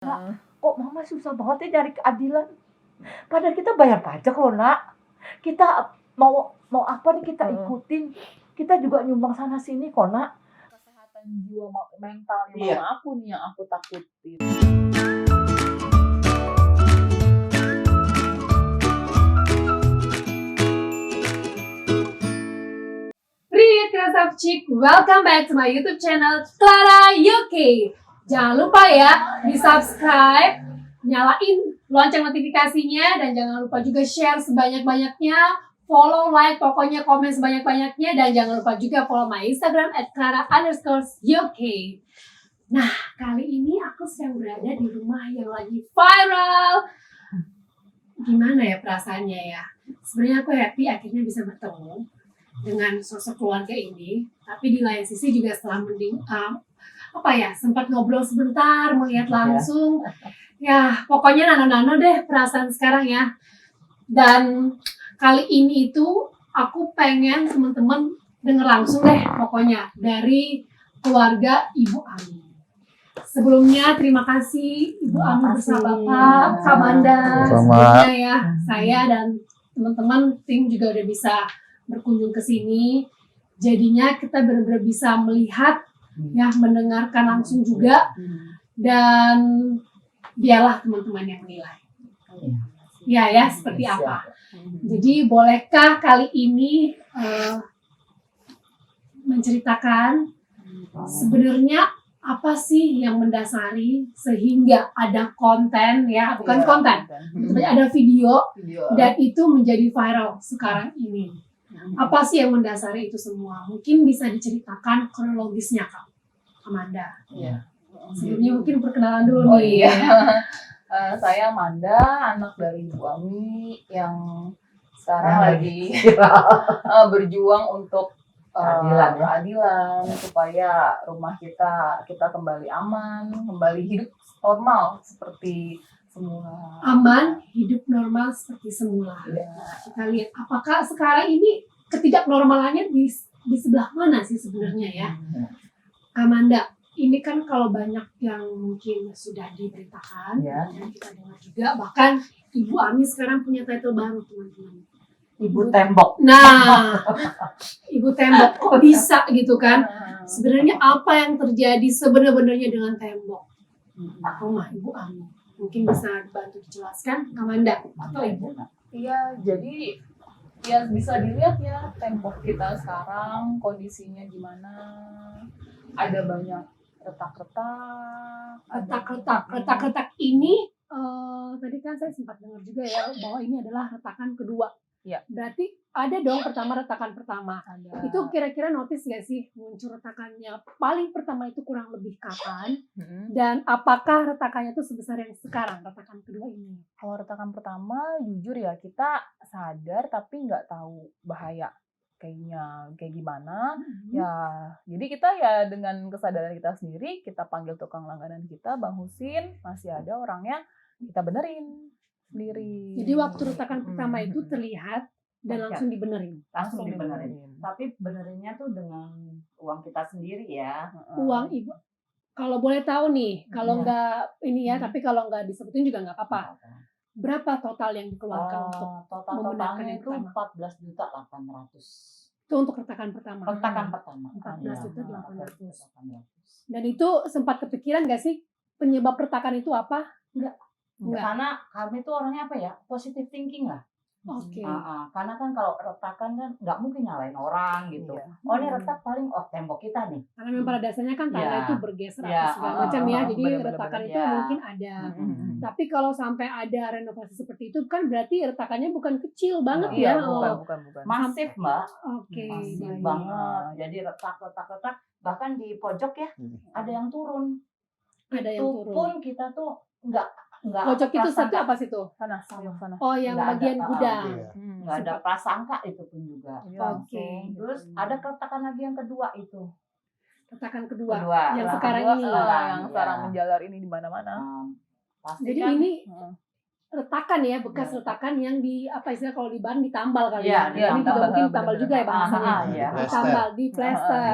Kak, kok mama susah banget ya cari keadilan? Padahal kita bayar pajak loh, Nak. Kita mau mau apa nih kita ikutin. Kita juga nyumbang sana sini kok, Nak. Kesehatan jiwa mentalnya mama aku nih yang aku takutin. Привет, красавчик! Welcome back to my YouTube channel Clara UK. Jangan lupa ya di subscribe, nyalain lonceng notifikasinya, dan jangan lupa juga share sebanyak-banyaknya, follow, like, pokoknya komen sebanyak-banyaknya, dan jangan lupa juga follow my Instagram @clara_UK. Nah, kali ini aku sedang berada di rumah yang lagi viral. Gimana ya perasaannya ya? Sebenarnya aku happy akhirnya bisa bertemu dengan sosok keluarga ini, tapi di lain sisi juga setelah sempat ngobrol sebentar, melihat langsung, ya pokoknya nano-nano deh perasaan sekarang ya. Dan kali ini itu aku pengen teman-teman denger langsung deh pokoknya dari keluarga Ibu Ami. Sebelumnya terima kasih Ibu Ami bersama Bapak, Kak Manda, sebelumnya ya saya dan teman-teman tim juga udah bisa berkunjung ke sini, jadinya kita benar-benar bisa melihat, ya mendengarkan langsung juga, dan biarlah teman-teman yang menilai. Ya seperti apa. Jadi bolehkah kali ini menceritakan sebenarnya apa sih yang mendasari sehingga ada konten ya, bukan konten, tapi ada video dan itu menjadi viral sekarang ini. Apa sih yang mendasari itu semua? Mungkin bisa diceritakan kronologisnya, Kak Amanda. Iya. Sebelumnya mungkin perkenalan dulu nih. Saya Amanda, anak dari Ibu Ami yang sekarang lagi berjuang untuk keadilan supaya rumah kita kembali aman, kembali hidup normal seperti semula. Aman, hidup normal seperti semula. Ya. Kita lihat apakah sekarang ini ketidaknormalannya di sebelah mana sih sebenarnya ya. Amanda, ini kan kalau banyak yang mungkin sudah diberitakan, dan kita dengar juga, bahkan Ibu Ami sekarang punya title baru, teman-teman. Ibu Tembok. Nah, Ibu Tembok kok bisa gitu kan? Sebenarnya apa yang terjadi sebenarnya dengan tembok rumah Ibu Ami? Mungkin bisa bantu dijelaskan, Amanda atau Ibu? Iya, jadi ya bisa dilihat ya tembok kita sekarang kondisinya gimana. Ada banyak Retak-retak ini tadi kan saya sempat dengar juga ya bahwa ini adalah retakan kedua. Ya. Berarti ada dong retakan pertama. Ada. Itu kira-kira notice nggak sih muncul retakannya paling pertama itu kurang lebih kapan? Dan apakah retakannya itu sebesar yang sekarang retakan kedua ini? Kalau retakan pertama jujur ya kita sadar tapi nggak tahu bahaya kayak gimana. Ya jadi kita ya dengan kesadaran kita sendiri kita panggil tukang langganan kita, Bang Husin, masih ada orangnya, kita benerin sendiri. Jadi waktu retakan pertama itu terlihat dan langsung dibenerin. Langsung dibenerin. Tapi benerinnya tuh dengan uang kita sendiri ya. Uang Ibu. Kalau boleh tahu nih, kalau nggak ini ya, tapi kalau nggak disebutin juga nggak apa-apa. Berapa total yang dikeluarkan untuk totalnya itu 14.800.000. Itu untuk retakan pertama. Retakan pertama. 14.800.000. Dan itu sempat kepikiran nggak sih penyebab retakan itu apa? Enggak. Karena kami tuh orangnya apa ya, positive thinking lah. Oke. Karena kan kalau retakan kan nggak mungkin nyalain orang gitu. Ini retak paling tembok kita nih. Karena memang pada dasarnya kan tanah itu bergeser atau segala macam ya, jadi retakan itu mungkin ada. Tapi kalau sampai ada renovasi seperti itu kan berarti retakannya bukan kecil banget ya. Bukan. Masif, Mbak. Oke. Masif banget. Jadi retak. Bahkan di pojok ya ada yang turun. Ada yang turun. Pun kita tuh nggak pojok itu satu apa sih tuh? Sana. Oh, yang bagian gudang. Nggak ada prasangka itu pun juga. Oke. Terus ada keretakan lagi yang kedua itu. Retakan kedua. Yang sekarang ini. Yang sekarang menjalar ini di mana-mana. Jadi kan, ini retakan ya, bekas retakan yang di apa istilah kalau di bahan ditambal kali ya. Ini juga mungkin ditambal juga ya bahasanya. Ditambal, di plester.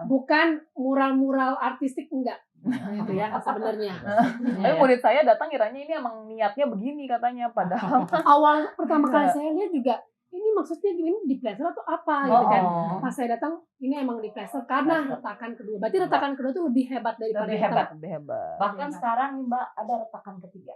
Bukan mural-mural artistik enggak. Gitu ya sebenarnya. Tapi murid saya datang kiranya ini emang niatnya begini katanya, padahal Awal pertama kali saya lihat juga ini maksudnya ini di plaster atau apa gitu kan. Pas saya datang ini emang di plaster karena retakan kedua. Berarti retakan kedua itu lebih hebat daripada Lebih yang hebat. lebih hebat. Bahkan sekarang nih Mbak ada retakan ketiga.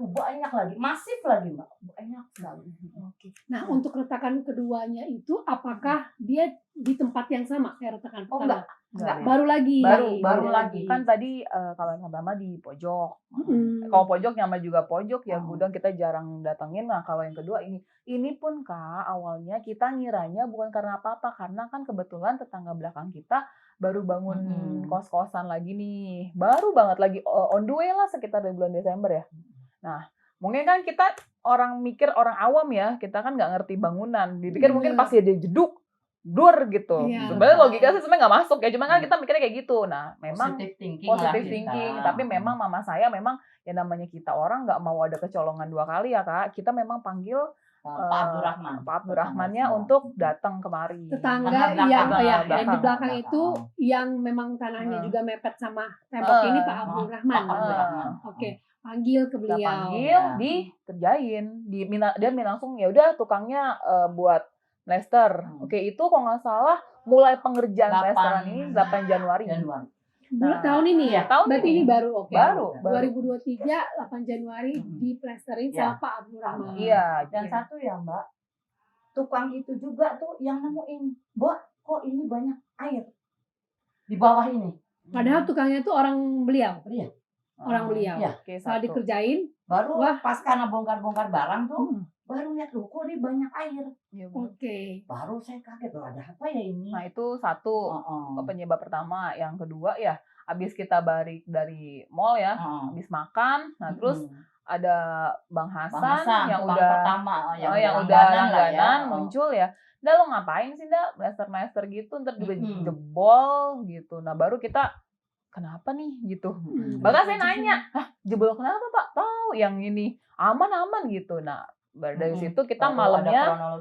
Tuh banyak lagi, masif lagi Mbak. Banyak sekali. Oke. Nah, untuk retakan keduanya itu apakah dia di tempat yang sama kayak retakan Oh pertama? enggak. Baru lagi. Baru Baru lagi. kan tadi kalau yang pertama di pojok. Mm. Kalau pojok nyama juga pojok ya, Oh. gudang kita jarang datengin. Nah kalau yang kedua ini pun Kak awalnya kita ngiranya bukan karena apa-apa, karena kan kebetulan tetangga belakang kita baru bangun kos-kosan lagi nih, baru banget lagi on the way lah sekitar di bulan Desember ya. Nah mungkin kan kita orang mikir, orang awam ya, kita kan nggak ngerti bangunan, dipikir mungkin pasti ada jeduk dur gitu. Iya. Sebenarnya logika sih sebenarnya nggak masuk ya, cuma kan kita mikirnya kayak gitu. Nah memang positive thinking, tapi memang mama saya memang ya namanya kita orang nggak mau ada kecolongan dua kali ya Kak. Kita memang panggil Pak Abdurrahmannya untuk datang kemari. Tetangga yang yang di belakang itu yang memang tanahnya juga mepet sama tembok ini Pak Abdurrahman. Oke, panggil ke Kita beliau. panggil, dikerjain, dia langsung ya udah tukangnya buat plester. Oke, itu kalau nggak salah mulai pengerjaan plesteran ini 8 Januari. Bulan tahun ini ya? Tahun Berarti ini baru, oke. Baru. 2023, 8 Januari diplesterin sama Pak Abdurrahman. Iya. Dan satu ya Mbak, tukang itu juga tuh yang nemuin, Mbak kok ini banyak air di bawah ini. Padahal tukangnya tuh orang beliau. Iya. Orang beliau. Iya. Setelah dikerjain, Baru wah. pas karena bongkar-bongkar barang tuh, baru lihat loh kok ini banyak air. Oke. Baru saya kaget loh ada apa ya ini. Nah itu satu penyebab pertama. Yang kedua ya habis kita balik dari mall ya, habis makan, nah terus ada Bang Hasan yang udah pertama, yang udah langganan muncul ya. Dah lo ngapain sih Dah master gitu, ntar juga jebol gitu. Nah baru kita kenapa nih gitu. Bahkan saya nanya, jebol kenapa Pak? Tahu yang ini aman gitu. Nah dari situ kita malamnya,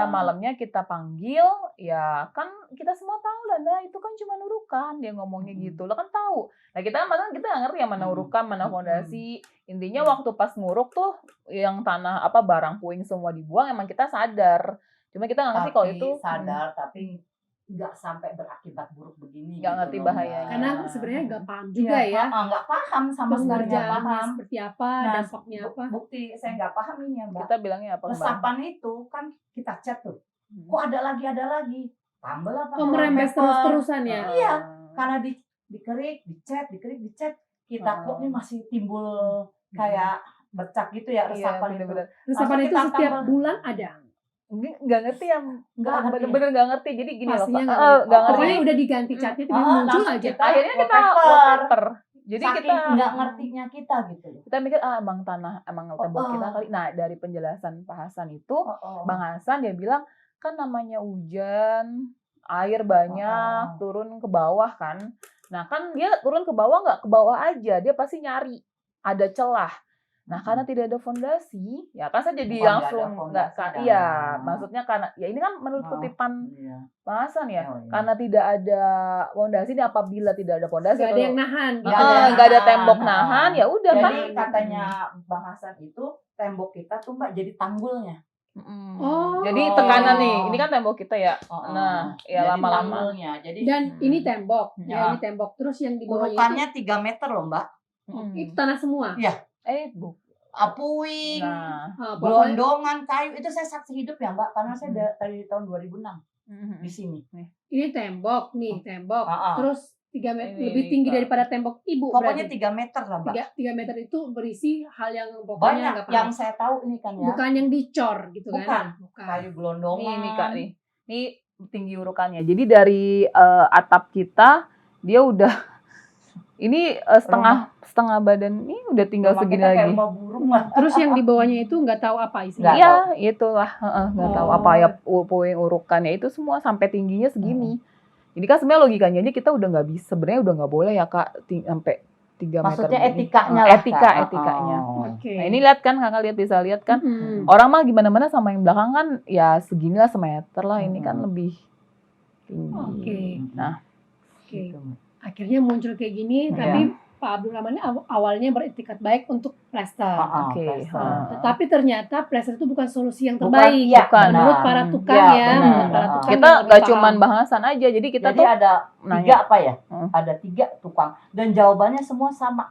malamnya kita panggil, ya kan kita semua tahu lah, nah itu kan cuma urukan, dia ngomongnya gitu, lo kan tahu. Nah kita nggak ngerti yang mana urukan, mana fondasi. Intinya waktu pas nguruk tuh, yang tanah barang puing semua dibuang, emang kita sadar. Cuma kita nggak ngerti kalau itu sadar, tapi nggak sampai berakibat buruk begini. Nggak ngerti bahayanya. Karena sebenarnya nggak paham juga ya. Nggak paham sama sekali, nggak paham seperti apa, dampaknya apa. Bukti saya nggak paham ini ya Mbak. Kita bilangnya apa? Resapan itu kan kita cat tuh. Kok ada lagi. Tambah apa? Merembes terus-terusan ya. Iya, karena dikerik, dicat. Kita kok ini masih timbul kayak bercak gitu ya resapan itu. Resapan itu setiap bulan ada. Nggak ngerti yang bener-bener nggak ngerti. Jadi gini loh, nggak ngerti. Pokoknya udah diganti catnya tapi muncul aja. Akhirnya kita wallpaper. Jadi kita nggak ngertinya kita gitu. Kita mikir emang tembok kita kali. Nah dari penjelasan Pak Hasan itu, Bang Hasan dia bilang kan namanya hujan, air banyak turun ke bawah kan. Nah kan dia turun ke bawah nggak ke bawah aja, dia pasti nyari ada celah. Nah karena tidak ada fondasi, ya kan saya jadi langsung nggak, iya maksudnya karena ya ini kan menurut kutipan Bang Hasan ya, karena tidak ada fondasi, ini apabila tidak ada fondasi, nggak ada yang nahan, nggak ada tembok nahan, ya udah kan. Jadi katanya Bang Hasan itu tembok kita tuh Mbak jadi tanggulnya. Jadi tekanan nih, ini kan tembok kita ya. Nah, ya lama-lama. Dan ini tembok, ya ini tembok. Terus yang di bawahnya urukannya 3 meter loh Mbak. Itu tanah semua. Iya. Puing, gelondongan, kayu, itu saya saksi hidup ya Mbak, karena saya dari tahun 2006 di sini. Ini tembok nih, tembok. Terus 3 meter lebih tinggi daripada tembok ibu. Pokoknya 3 meter lah Mbak. 3 meter itu berisi hal yang pokoknya banyak yang saya tahu ini kan ya. Bukan yang dicor gitu kan? Bukan. Kayu gelondongan. Ini Kak nih. Ini tinggi urukannya. Jadi dari atap kita dia udah ini setengah badan ini udah tinggal segini lagi. Terus yang di bawahnya itu nggak tahu apa isinya. Iya, itulah, nggak tahu apa ya puing urukannya itu semua sampai tingginya segini. Jadi kan sebenarnya logikanya aja kita udah nggak bisa, sebenarnya udah nggak boleh ya Kak sampai 3 meter. Maksudnya etikanya lah. Etikanya. Nah ini lihat kan, Kakak bisa lihat kan. Orang mah gimana-mana sama yang belakang kan ya seginilah semeter lah, ini kan lebih tinggi. Oke. Nah. Oke. akhirnya muncul kayak gini, Iya. tapi Pak Abdul Rahman ini awalnya beretikat baik untuk plester. Oke. Tetapi ternyata plester itu bukan solusi yang Bukan, terbaik iya, menurut benar. para tukang Iya, ya, benar. menurut para tukang Kita yang nggak lebih cuman paham. bahasan aja, jadi kita Jadi tuh ada nanya. 3 apa ya? Hmm. Ada 3 tukang dan jawabannya semua sama.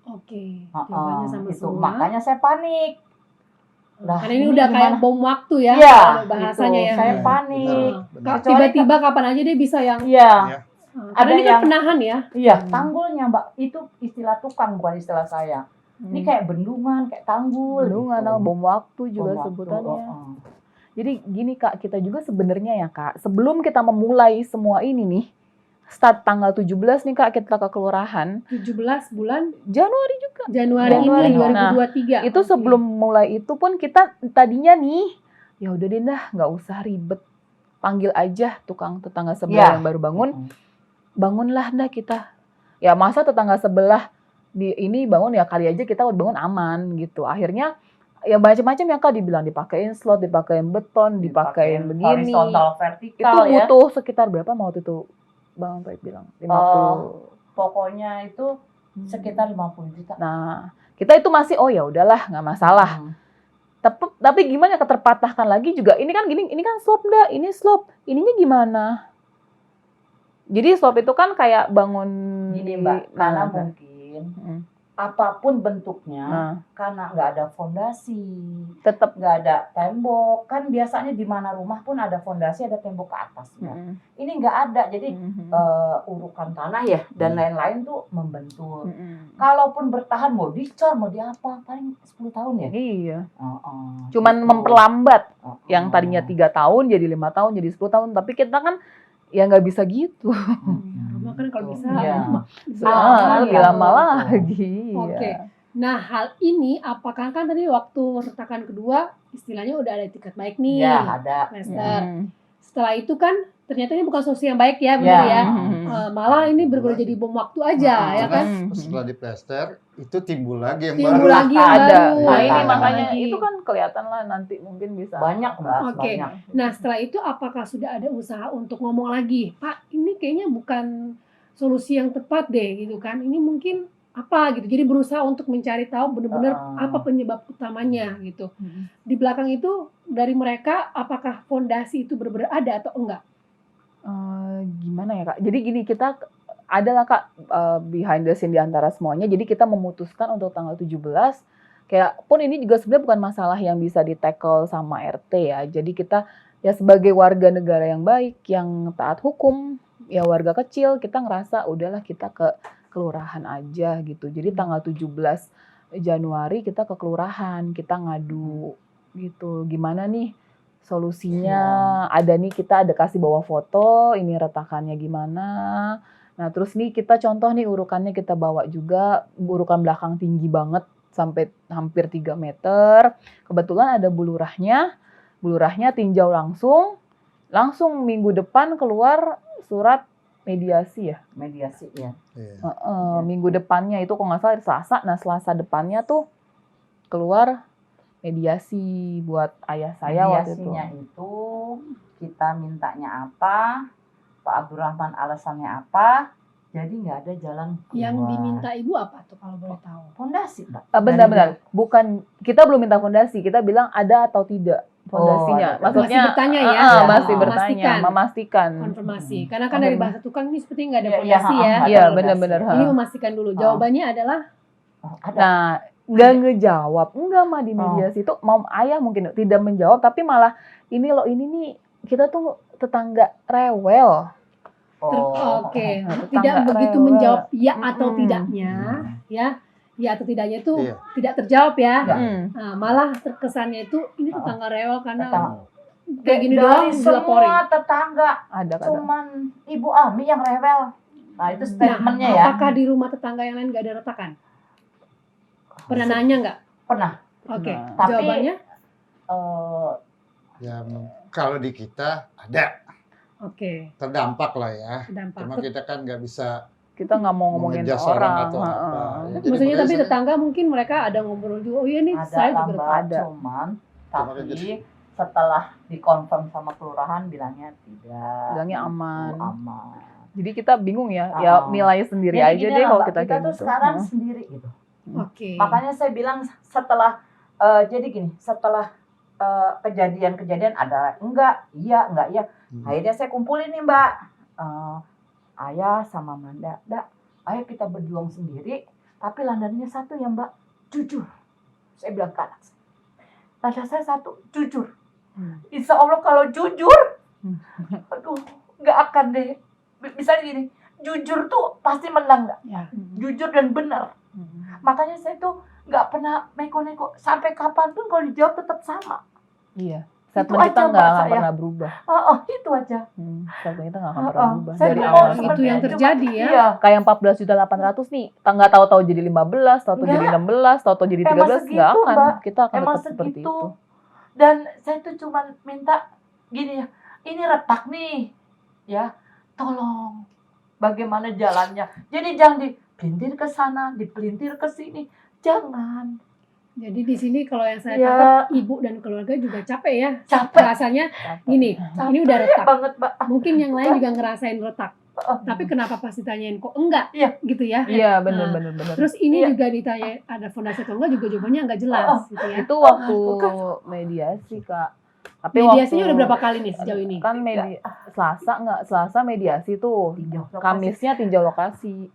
Oke, jawabannya sama Itu semua. makanya saya panik. Lah, Karena ini udah kayak gimana? bom waktu ya, Iya, kalau bahasanya itu. ya. Saya Iya, panik. benar. Tiba-tiba kapan aja dia bisa yang Iya, karena Ada ini kan yang- penahan ya. iya, tanggulnya Mbak. Itu istilah tukang bukan istilah saya. Ini kayak bendungan, kayak tanggul. Bendungan gitu. atau bom waktu Bom juga waktu, sebutannya. Jadi gini Kak, kita juga sebenarnya ya Kak, sebelum kita memulai semua ini nih, start tanggal 17 nih Kak, kita ke kelurahan, 17 bulan Januari juga. Januari Januari. ini 2023. Itu Oke. sebelum mulai itu pun kita tadinya nih, ya udah deh dah, nggak usah ribet. Panggil aja tukang tetangga sebelah Iya. yang baru bangun, bangunlah dah kita. Ya masa tetangga sebelah di ini bangun ya kali aja kita udah bangun aman gitu. Akhirnya ya macam-macam ya Kak, dibilang dipakein slot, dipakein beton, dipakein begini. horizontal, Itu vertikal ya. butuh sekitar berapa mau waktu itu Bang Taib bilang? 50. Pokoknya itu sekitar 50 juta. Nah, kita itu masih oh ya udahlah nggak masalah. Tapi gimana keterpatahkan lagi juga ini kan gini, ini kan slope dah, ini slope. Ininya gimana? Jadi slope itu kan kayak bangun Gini di- Mbak, karena nah, mungkin mm, apapun bentuknya, nah, karena nggak ada fondasi, tetap nggak ada tembok, kan biasanya di mana rumah pun ada fondasi, ada tembok ke atasnya. Ini nggak ada, jadi urukan tanah ya dan lain-lain tuh membentur. Kalaupun bertahan mau dicor, mau diapa, paling 10 tahun ya. Iya. Cuman Cuman memperlambat yang tadinya 3 tahun jadi 5 tahun jadi 10 tahun, tapi kita kan ya nggak bisa gitu. Rumah kan kalau bisa Iya. Lebih iya. lama lagi. Oke. Iya. Nah, hal ini apakah kan tadi waktu retakan kedua istilahnya udah ada etikat baik nih, Ya ada. plester. Mm. Setelah itu kan ternyata ini bukan solusi yang baik ya, benar Ya. ya. Mm. Malah ini berguna jadi bom waktu aja ya kan. Setelah diplester itu timbul lagi yang Timbul baru. lagi yang Ada. baru. Nah ini Ada makanya lagi. itu kan kelihatan lah nanti mungkin bisa. Banyak Mbak, Oke. banyak. Nah, setelah itu apakah sudah ada usaha untuk ngomong lagi, Pak, ini kayaknya bukan solusi yang tepat deh gitu kan. Ini mungkin apa gitu. Jadi berusaha untuk mencari tahu benar-benar apa penyebab utamanya gitu. Di belakang itu dari mereka apakah fondasi itu benar-benar ada atau enggak? Gimana ya Kak? Jadi gini kita adalah Kak behind the scene di antara semuanya. Jadi kita memutuskan untuk tanggal 17 kayak pun ini juga sebenarnya bukan masalah yang bisa di-tackle sama RT ya. Jadi kita ya sebagai warga negara yang baik, yang taat hukum, ya warga kecil kita ngerasa udahlah kita ke kelurahan aja gitu. Jadi tanggal 17 Januari kita ke kelurahan, kita ngadu gitu. Gimana nih solusinya? Ada nih kita ada kasih bawa foto, ini retakannya gimana. Nah, terus nih kita contoh nih urukannya kita bawa juga urukan belakang tinggi banget sampai hampir 3 meter. Kebetulan ada bulurahnya tinjau langsung minggu depan keluar surat mediasi ya. Mediasi ya. Iya. Minggu depannya itu kok nggak salah hari Selasa. Nah Selasa depannya tuh keluar mediasi buat ayah saya waktu itu. Mediasinya itu kita mintanya apa, Pak Abdurrahman alasannya apa, jadi nggak ada jalan Yang keluar. diminta ibu apa tuh kalau boleh tahu? Fondasi Mbak. Benar-benar. Bukan kita belum minta fondasi, kita bilang ada atau tidak fondasinya. ada. Maksudnya Masih bertanya ya? masih Ya, bertanya, memastikan. Konfirmasi. Karena kan dari bahasa tukang ini seperti nggak ada Iya, fondasi ya. ada Iya, fondasi. benar-benar. Ini memastikan dulu. Jawabannya adalah Ada. Nah, nggak ngejawab, enggak mah di mediasi itu mau ayah mungkin tidak menjawab, tapi malah ini loh ini nih kita tuh tetangga rewel. Oke. tetangga Tidak begitu rewel. menjawab ya atau Mm-mm. tidaknya, ya. Ya atau tidaknya itu Iya. tidak terjawab ya. Iya. Nah, malah terkesannya itu ini tetangga rewel karena Tetangga. kayak gini Dari doang dilaporin. semua tetangga Ada kadang. cuman Ibu Ami yang rewel. Nah itu statementnya ya. Apakah di rumah tetangga yang lain nggak ada retakan? Pernah nanya nggak? Pernah. Oke. Nah. Tapi- Jawabannya? Ya kalau di kita ada Oke. terdampak lah ya. Dampak. Cuma kita kan nggak bisa Kita nggak mau ngomongin mengejas orang. orang atau heeh. apa. Ya, jadi Maksudnya makanya tapi saya- tetangga mungkin mereka ada ngobrol juga. Oh iya nih ada saya juga tambah ada. cuman Cuma tapi kan setelah dikonfirm sama kelurahan bilangnya tidak. Bilangnya aman. Itu aman. Jadi kita bingung ya, ya nilai sendiri Jadi aja gini deh lah, kalau Mbak, kita kita kayak tuh gitu. sekarang sendiri gitu. Oke. Makanya saya bilang setelah jadi gini, setelah kejadian-kejadian ada enggak, iya. Akhirnya saya kumpulin nih Mbak, Ayah sama Manda, ayo kita berjuang sendiri, tapi landarannya satu ya Mbak, jujur. Saya bilang ke anak saya, landaran saya satu, jujur. Insya Allah kalau jujur, aduh, nggak akan deh. Misalnya gini, jujur tuh pasti menang nggak? Ya. Jujur dan benar. Makanya saya tuh nggak pernah neko-neko, sampai kapanpun kalau dijawab tetap sama. Iya. Itu Statement kita aja, nggak Mbak, saya. pernah berubah. Itu aja. Statement kita nggak akan pernah berubah. Saya Dari bilang, awal itu seperti yang itu, terjadi Mbak. ya. Iya. kayak 14.800.000 nih, nggak tahu-tahu jadi 15, tahu-tahu jadi Enggak. 16, tahu-tahu jadi Emang 13, nggak segitu, akan. Mbak. Kita akan Emang tetap seperti segitu. itu. Dan saya tuh cuma minta gini ya, ini retak nih, ya, tolong bagaimana jalannya. Jadi jangan dipelintir ke sana, dipelintir ke sini, jangan. Jadi di sini kalau yang saya Ya. tangkap, ibu dan keluarga juga capek ya. Capek Rasanya gini, ini udah Capek retak. banget, Mbak. Mungkin yang lain juga ngerasain retak. Tapi kenapa pas ditanyain kok enggak? Iya. Gitu ya. Iya, Nah, benar. Terus ini Iya. juga ditanya ada fondasi atau enggak juga jawabannya enggak jelas gitu ya. Itu waktu Bukan. mediasi, Kak. Tapi Mediasinya waktu, udah berapa kali nih sejauh ini? Kan Selasa mediasi tuh. Tinjau lokasi. Kamisnya tinjau lokasi.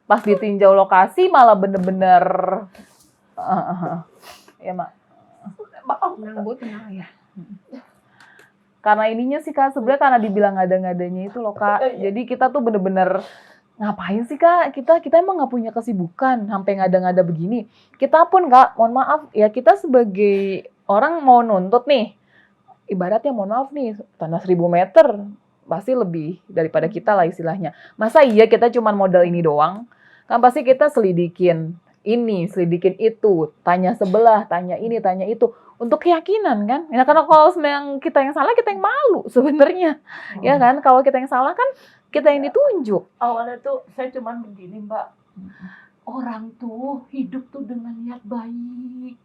Pas ditinjau lokasi malah bener-bener ya Mak. Maaf. Tenang Bu, tenang ya. Karena ininya sih Kak, sebenarnya karena dibilang ngada-ngadanya itu loh Kak. Jadi kita tuh bener-bener ngapain sih Kak? Kita emang nggak punya kesibukan sampai ngada-ngada begini. Kita pun Kak, mohon maaf ya, kita sebagai orang mau nuntut nih. Ibaratnya mohon maaf nih, tanah 1.000 meter pasti lebih daripada kita lah istilahnya. Masa iya kita cuma modal ini doang? Kan pasti kita selidikin ini, selidikin itu, tanya sebelah, tanya ini, tanya itu, untuk keyakinan kan? Ya karena kalau memang kita yang salah, kita yang malu sebenarnya, ya kan? Kalau kita yang salah kan kita yang ditunjuk. Awalnya tuh saya cuman begini Mbak, orang tuh hidup tuh dengan niat baik,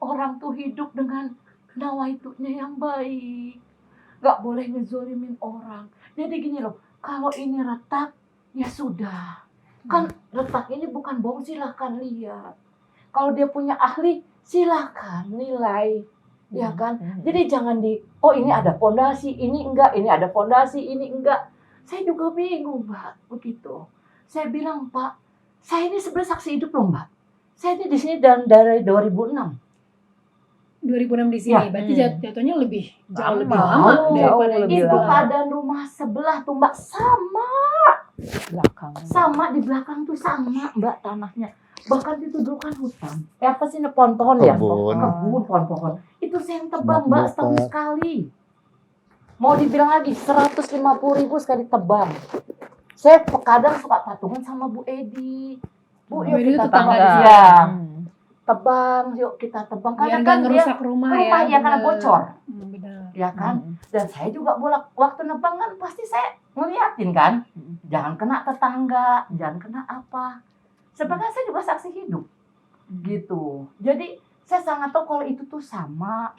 orang tuh hidup dengan nawaitunya yang baik, nggak boleh ngezolimin orang. Jadi gini loh, kalau ini retak ya sudah, kan retak ini bukan bohong, silahkan lihat. Kalau dia punya ahli silahkan nilai, ya kan. Jadi jangan oh ini ada fondasi, ini enggak, ini ada fondasi, ini enggak. Saya juga bingung Mbak, begitu. Saya bilang Pak, saya ini sebenarnya saksi hidup loh Mbak. Saya ini di sini dari 2006. 2006 di sini, Ya. berarti jatuhnya lebih jauh lebih Lama. lama Jauh daripada lebih ini. Itu lama. keadaan rumah sebelah tuh Mbak Belakang. sama di belakang tuh sama Mbak tanahnya. Bahkan itu dulu kan hutan. Apa sih ini pohon-pohon ya? Kebun. Kebun, pohon-pohon. Itu saya yang tebang Mak Mbak bapak. setahun sekali. Mau dibilang lagi 150.000 sekali tebang. Saya kadang suka patungan sama Bu Edi. Bu, Bu yuk Edi itu kita tetangga tebang. di sini. Ya, tebang, yuk kita tebang. Biar Karena nggak kan dia ngerusak rumah ya. ya karena bener. bocor, Benar. ya kan. Dan saya juga waktu nebang kan pasti saya ngeliatin kan. Jangan kena tetangga, jangan kena apa. Sebenarnya saya juga saksi hidup, gitu. Jadi saya sangat tahu kalau itu tuh sama,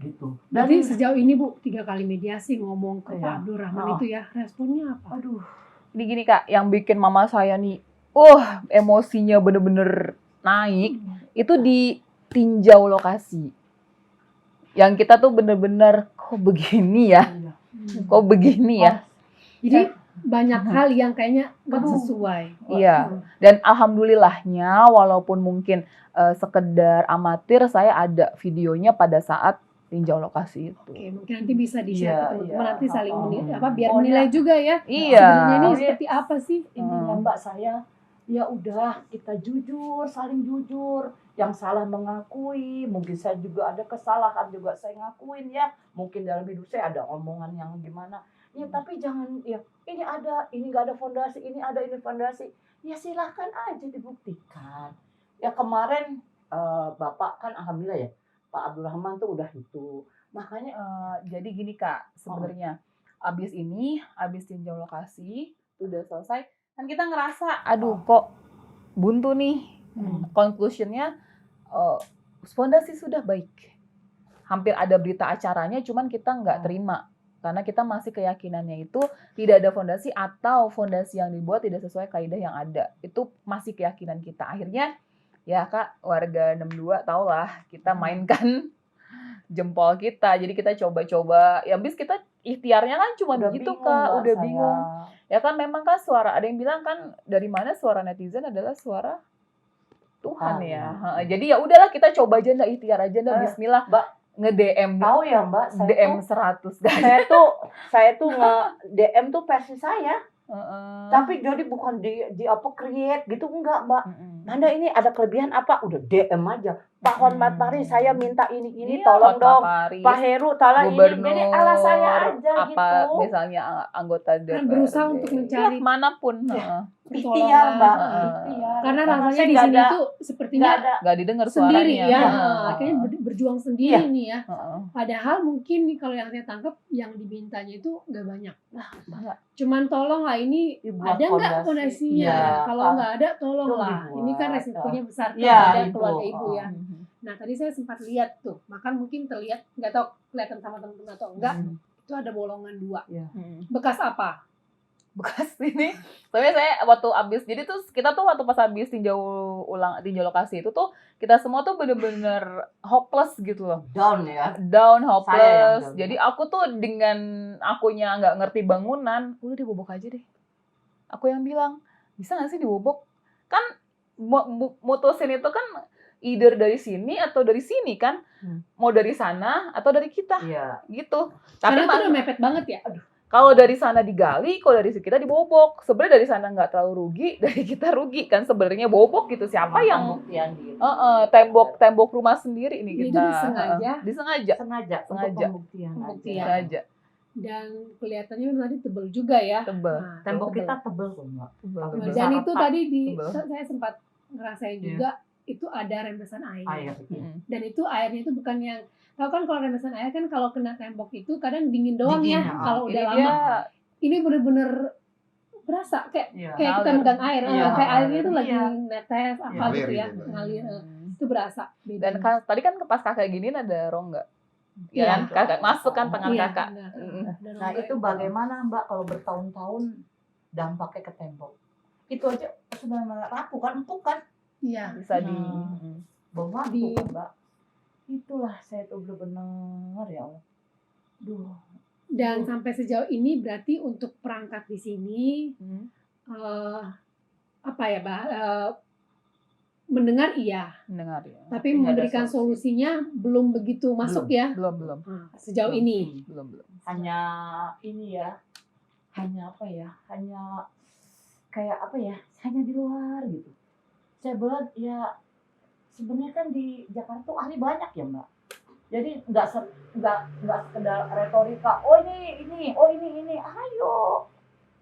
gitu. Dan Berarti sejauh ini Bu 3 kali mediasi ngomong ke Iya. Pak Abdul Rahman Oh. itu ya, responnya apa? aduh, Jadi gini Kak, yang bikin mama saya nih, emosinya bener-bener naik, itu di tinjau lokasi. Yang kita tuh bener-bener, kok begini ya? iya. Kok begini ya? Jadi banyak hal yang kayaknya nggak Aduh. sesuai. Iya. Dan alhamdulillahnya, walaupun mungkin sekedar amatir, saya ada videonya pada saat tinjau lokasi itu. Oke, mungkin nanti bisa di-share Iya, ke teman-teman iya. nanti saling Oh. biar Oh, menilai juga ya. Iya. Sebenarnya ini Oh, iya. seperti apa sih? Intinya Mbak saya, ya udah kita jujur, saling jujur. Yang salah mengakui, mungkin saya juga ada kesalahan juga saya ngakuin ya. Mungkin dalam hidup saya ada omongan yang gimana. Ya tapi jangan ya ini ada, ini nggak ada fondasi, ini ada, ini fondasi. Ya silahkan aja dibuktikan. Ya kemarin Bapak kan alhamdulillah ya Pak Abdul Rahman tuh udah itu. Makanya Jadi gini Kak, sebenarnya abis tinjau lokasi, udah selesai, kan kita ngerasa, aduh kok buntu nih. Conclusionnya, fondasi sudah baik. Hampir ada berita acaranya, cuman kita nggak terima. Karena kita masih keyakinannya itu tidak ada fondasi atau fondasi yang dibuat tidak sesuai kaidah yang ada. Itu masih keyakinan kita. Akhirnya ya Kak, warga 62 tau lah kita mainkan jempol kita. Jadi kita coba-coba. Ya habis kita ikhtiarnya kan cuma Udah begitu bingung, Kak, Mbak, udah saya. bingung. Ya kan memang kan suara, ada yang bilang kan dari mana suara netizen adalah suara Tuhan Ah, ya. iya. Heeh, jadi ya udahlah kita coba aja ndak, ikhtiar aja ndak, bismillah. Mbak, Nge-DM tahu ya Mbak, DM 100 guys. saya tuh nge-DM tuh versi saya. Heeh. Tapi jadi bukan di apa create gitu, enggak Mbak. Mm-mm. Anda ini ada kelebihan apa? Udah DM aja. Pak Hormat Pari, saya minta ini Iya, tolong Hotma dong. Paris, Pak Heru tolong ini. gubernur, Jadi ala saya aja apa gitu. misalnya anggota DPRD. Kan berusaha untuk mencari ya, manapun. Ya. Heeh. Ikhtiar Mbak. Heeh. Ikhtiar. Karena rasanya saya di nggak sini ada- tuh nggak sepertinya ada. Nggak didengar sendiri suaranya. ya. Heeh. Akhirnya berjuang sendiri Iya. nih ya. Heeh. Padahal mungkin nih kalau yang saya tangkap yang dimintanya itu nggak banyak. Banyak. Cuman tolong lah ini Dibuat ada nggak fondasi. fondasinya? Iya. Kalau nggak ada tolong Itu lah. dibuat. Ini kan resikonya besar Iya, kepada itu. keluarga ibu ya. Mhm. Nah tadi saya sempat lihat tuh, makan mungkin terlihat nggak tahu kelihatan sama teman-teman atau enggak. Hmm. Itu ada bolongan 2. Mhm. Bekas apa? Bekas ini. Tapi saya waktu abis, jadi tuh kita tuh waktu pas abis tinjau lokasi itu tuh kita semua tuh bener-bener hopeless gitu loh. Down ya. Down, Saya yang hopeless. down. Jadi aku tuh dengan akunya nggak ngerti bangunan, udah dibobok aja deh. Aku yang bilang, bisa nggak sih dibobok? Kan mutusin itu kan either dari sini atau dari sini kan, mau dari sana atau dari kita Iya. gitu. Tapi Karena itu udah mepet banget ya. kalau dari sana digali, kalau dari kita dibobok. Sebenarnya dari sana nggak terlalu rugi, dari kita rugi kan sebenarnya bobok gitu. Siapa yang pembuktian gitu. tembok rumah sendiri ini Itu kita disengaja? disengaja Sengaja. Sengaja. Untuk pembuktian. Pembuktian. aja. sengaja Dan kelihatannya memang tadi tebel juga ya. tebel. Nah, Tembok tebel. kita tebel kok Mbak. Tebel. Tapi Dan itu retak. tadi Tebel. saya sempat ngerasain Iya. juga itu ada rembesan air. Air. Mm-mm. Dan itu airnya itu bukan yang tahu kan kalau rembesan air kan kalau kena tembok itu kadang dingin doang Dingin, ya. ya. Kalau Ini udah dia lama ini bener-bener berasa kayak Iya. kayak kita Ngalir. megang air, Iya. kayak airnya tuh lagi Iya. netes apa Ngalir gitu ya, gitu. ngalir. Hmm. Itu berasa. Dan bedanya. tadi kan pas kakak giniin ada rongga. Ya Iya. kan? Kakak masuk kan tangan Iya, kakak. benar. Mm. Ada Nah rongga itu bagaimana Mbak kalau bertahun-tahun dampaknya ke tembok? Itu aja sudah rapuh kan, empuk kan? Iya. Bisa di Nah. Bawa Di- waktu Mbak. Itulah saya tuh benar-benar ya Allah. Duh. Dan sampai sejauh ini berarti untuk perangkat di sini Hmm. apa ya, Mbak? Mendengar iya, Mendengar ya. tapi Tidak ada memberikan solusi. solusinya belum begitu masuk ya. Belum. Nah, sejauh ini. Belum. Hanya ini ya. Hanya apa ya? Hanya kayak apa ya? Hanya di luar gitu. Saya bilang ya sebenarnya kan di Jakarta tuh ahli banyak ya Mbak. Jadi nggak sekedar retorika. Oh ini, oh ini. Ayo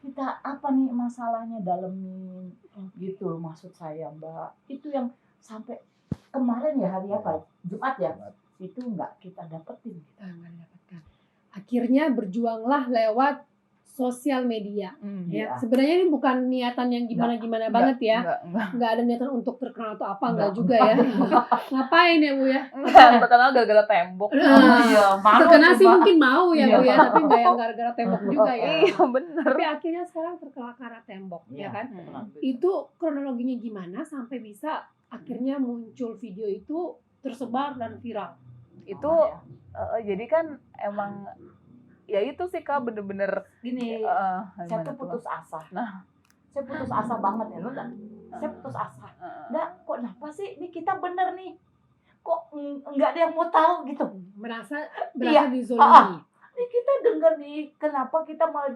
kita apa nih masalahnya dalemin gitu loh maksud saya Mbak. Itu yang sampai kemarin ya hari apa? Jumat ya. Itu nggak kita dapetin. Kita nggak dapatkan. Akhirnya berjuanglah lewat sosial media. Hmm. Ya, Iya. sebenarnya ini bukan niatan yang gimana-gimana banget ya. Enggak. Nggak ada niatan untuk terkenal atau apa, nggak Nggak. juga ya. Ngapain ya Bu ya? Terkenal gara-gara tembok. Nah, Iya, malu terkenal sih Mbak. mungkin mau ya Bu Iya. ya, tapi nggak yang gara-gara tembok juga ya. Iya bener. Tapi akhirnya sekarang terkenal karena tembok, ya kan? Itu kronologinya gimana sampai bisa akhirnya muncul video itu tersebar dan viral? Itu jadi kan emang ya itu sih Kak bener-bener Gini, saya gimana tuh tuh? putus asa. Nah. Saya putus asa banget ya, lu saya putus asa. Nggak, kok kenapa sih? Ini kita bener nih. Kok nggak ada yang mau tahu gitu? Merasa Iya. dizolimi. Ini kita denger nih, kenapa kita malah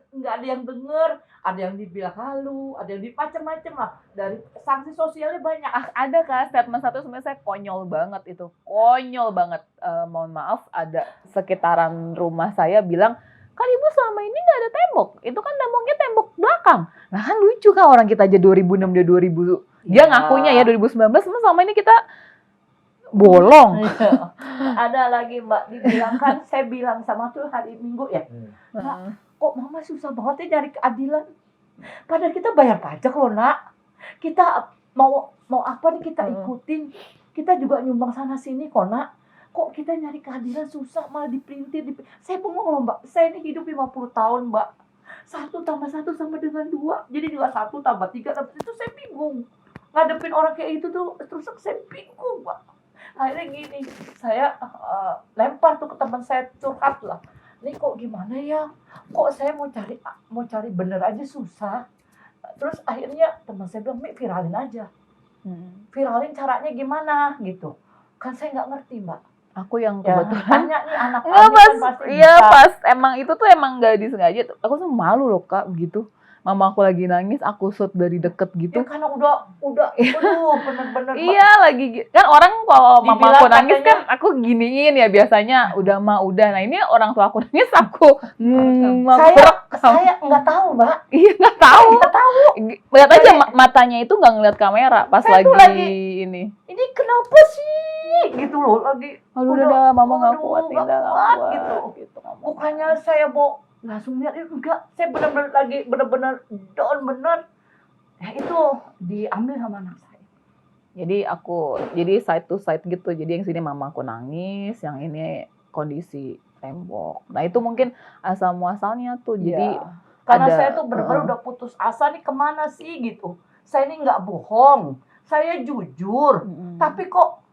nggak ada yang denger, ada yang dibilang halu, ada yang macem-macem lah. Dari sanksi sosialnya banyak. Ada Kak statement satu sebenarnya saya konyol banget itu. Konyol banget. Mohon maaf ada sekitaran rumah saya bilang, "Kan Ibu selama ini nggak ada tembok. Itu kan temboknya tembok belakang." Nah kan lucu kan orang kita aja 2006 dia 2000. Dia Iya. ngakunya ya 2019 selama ini kita bolong. Ada lagi Mbak dibilang kan, saya bilang sama tuh hari Minggu ya, Heeh. kok mama susah banget ya cari keadilan. Padahal kita bayar pajak loh nak. Kita mau apa nih kita ikutin. Kita juga nyumbang sana sini kok nak. kok kita nyari keadilan susah, malah dipelintir. Saya bengong loh Mbak, saya ini hidup 50 tahun Mbak. 1 tambah 1 sama dengan 2, jadi 1 tambah 3 tambah itu saya bingung. Ngadepin orang kayak itu tuh terus saya bingung Mbak. Akhirnya gini, saya lempar tuh ke teman saya, curhat lah. Ini kok gimana ya? Kok saya mau cari bener aja susah. Terus akhirnya teman saya bilang, "Mi, viralin aja." Viralin caranya gimana gitu. Kan saya nggak ngerti Mbak. Aku yang Ya, kebetulan tanya nih anak nggak kami pas, kan pasti iya bisa. pas emang itu tuh emang nggak disengaja. Aku tuh malu loh Kak gitu. Mama aku lagi nangis, aku shoot dari deket Ya gitu. karena udah, aduh bener-bener Mbak. Iya lagi kan orang kalau mama Dibilang aku nangis katanya- kan aku giniin ya biasanya udah. Nah ini orang tua aku nangis aku aku rekam. Saya nggak tahu Mbak. Iya nggak tahu. Nggak tahu. Lihat aja matanya itu nggak ngeliat kamera pas Saya lagi, tuh lagi, ini. Ini kenapa sih? Gitu loh lagi. Aduh udah mama nggak aduh, kuat, nggak Indah nggak kuat, kuat gitu. ngomong. Bukannya saya mau langsung lihat, enggak. Saya benar-benar down bener. Ya itu diambil sama anak saya. Jadi side to side gitu. Jadi yang sini mama aku nangis, yang ini kondisi tembok. Nah itu mungkin asal muasalnya tuh. Jadi Ya. Karena ada- saya tuh benar-benar udah putus asa nih kemana sih gitu. Saya ini nggak bohong, saya jujur. Tapi kok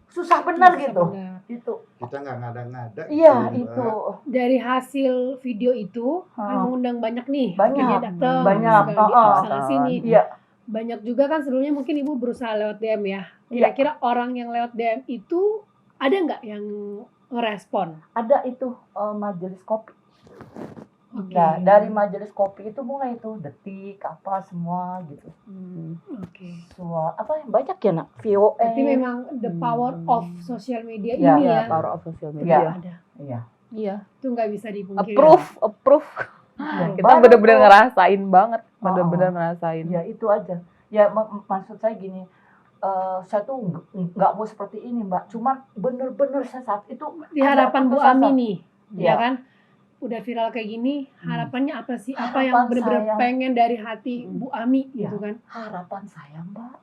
susah benar gitu. Benar. Itu. Kita nggak ngada-ngada. Iya Mbak. itu. Dari hasil video itu kan mengundang banyak nih, Banyak, akhirnya datang, banyak, di up sana datang. sini. Iya. Banyak juga kan sebelumnya mungkin ibu berusaha lewat DM ya. Iya. Kira-kira orang yang lewat DM itu ada nggak yang ngerespon? Ada itu majelis kopi. Oke. Nah, dari majelis kopi itu mulai itu detik apa semua gitu. Oke. Semua apa yang banyak ya nak? VOE. Berarti memang the power of social media Ya, ini ya ya. power of social Iya. media. Ada. Iya. Iya. Itu nggak bisa dipungkiri. Approve. Iya, Kita baru bener-bener tuh. ngerasain banget, bener-bener ngerasain. Ya itu aja. Ya maksud saya gini, saya tuh nggak mau seperti ini Mbak. Cuman bener-bener saya saat itu Di harapan Bu putus asa. Ami nih, Iya. ya kan? Udah viral kayak gini, harapannya apa sih? Apa yang Harapan benar-benar saya- pengen dari hati Bu Ami Iya. gitu kan? Harapan saya Mbak,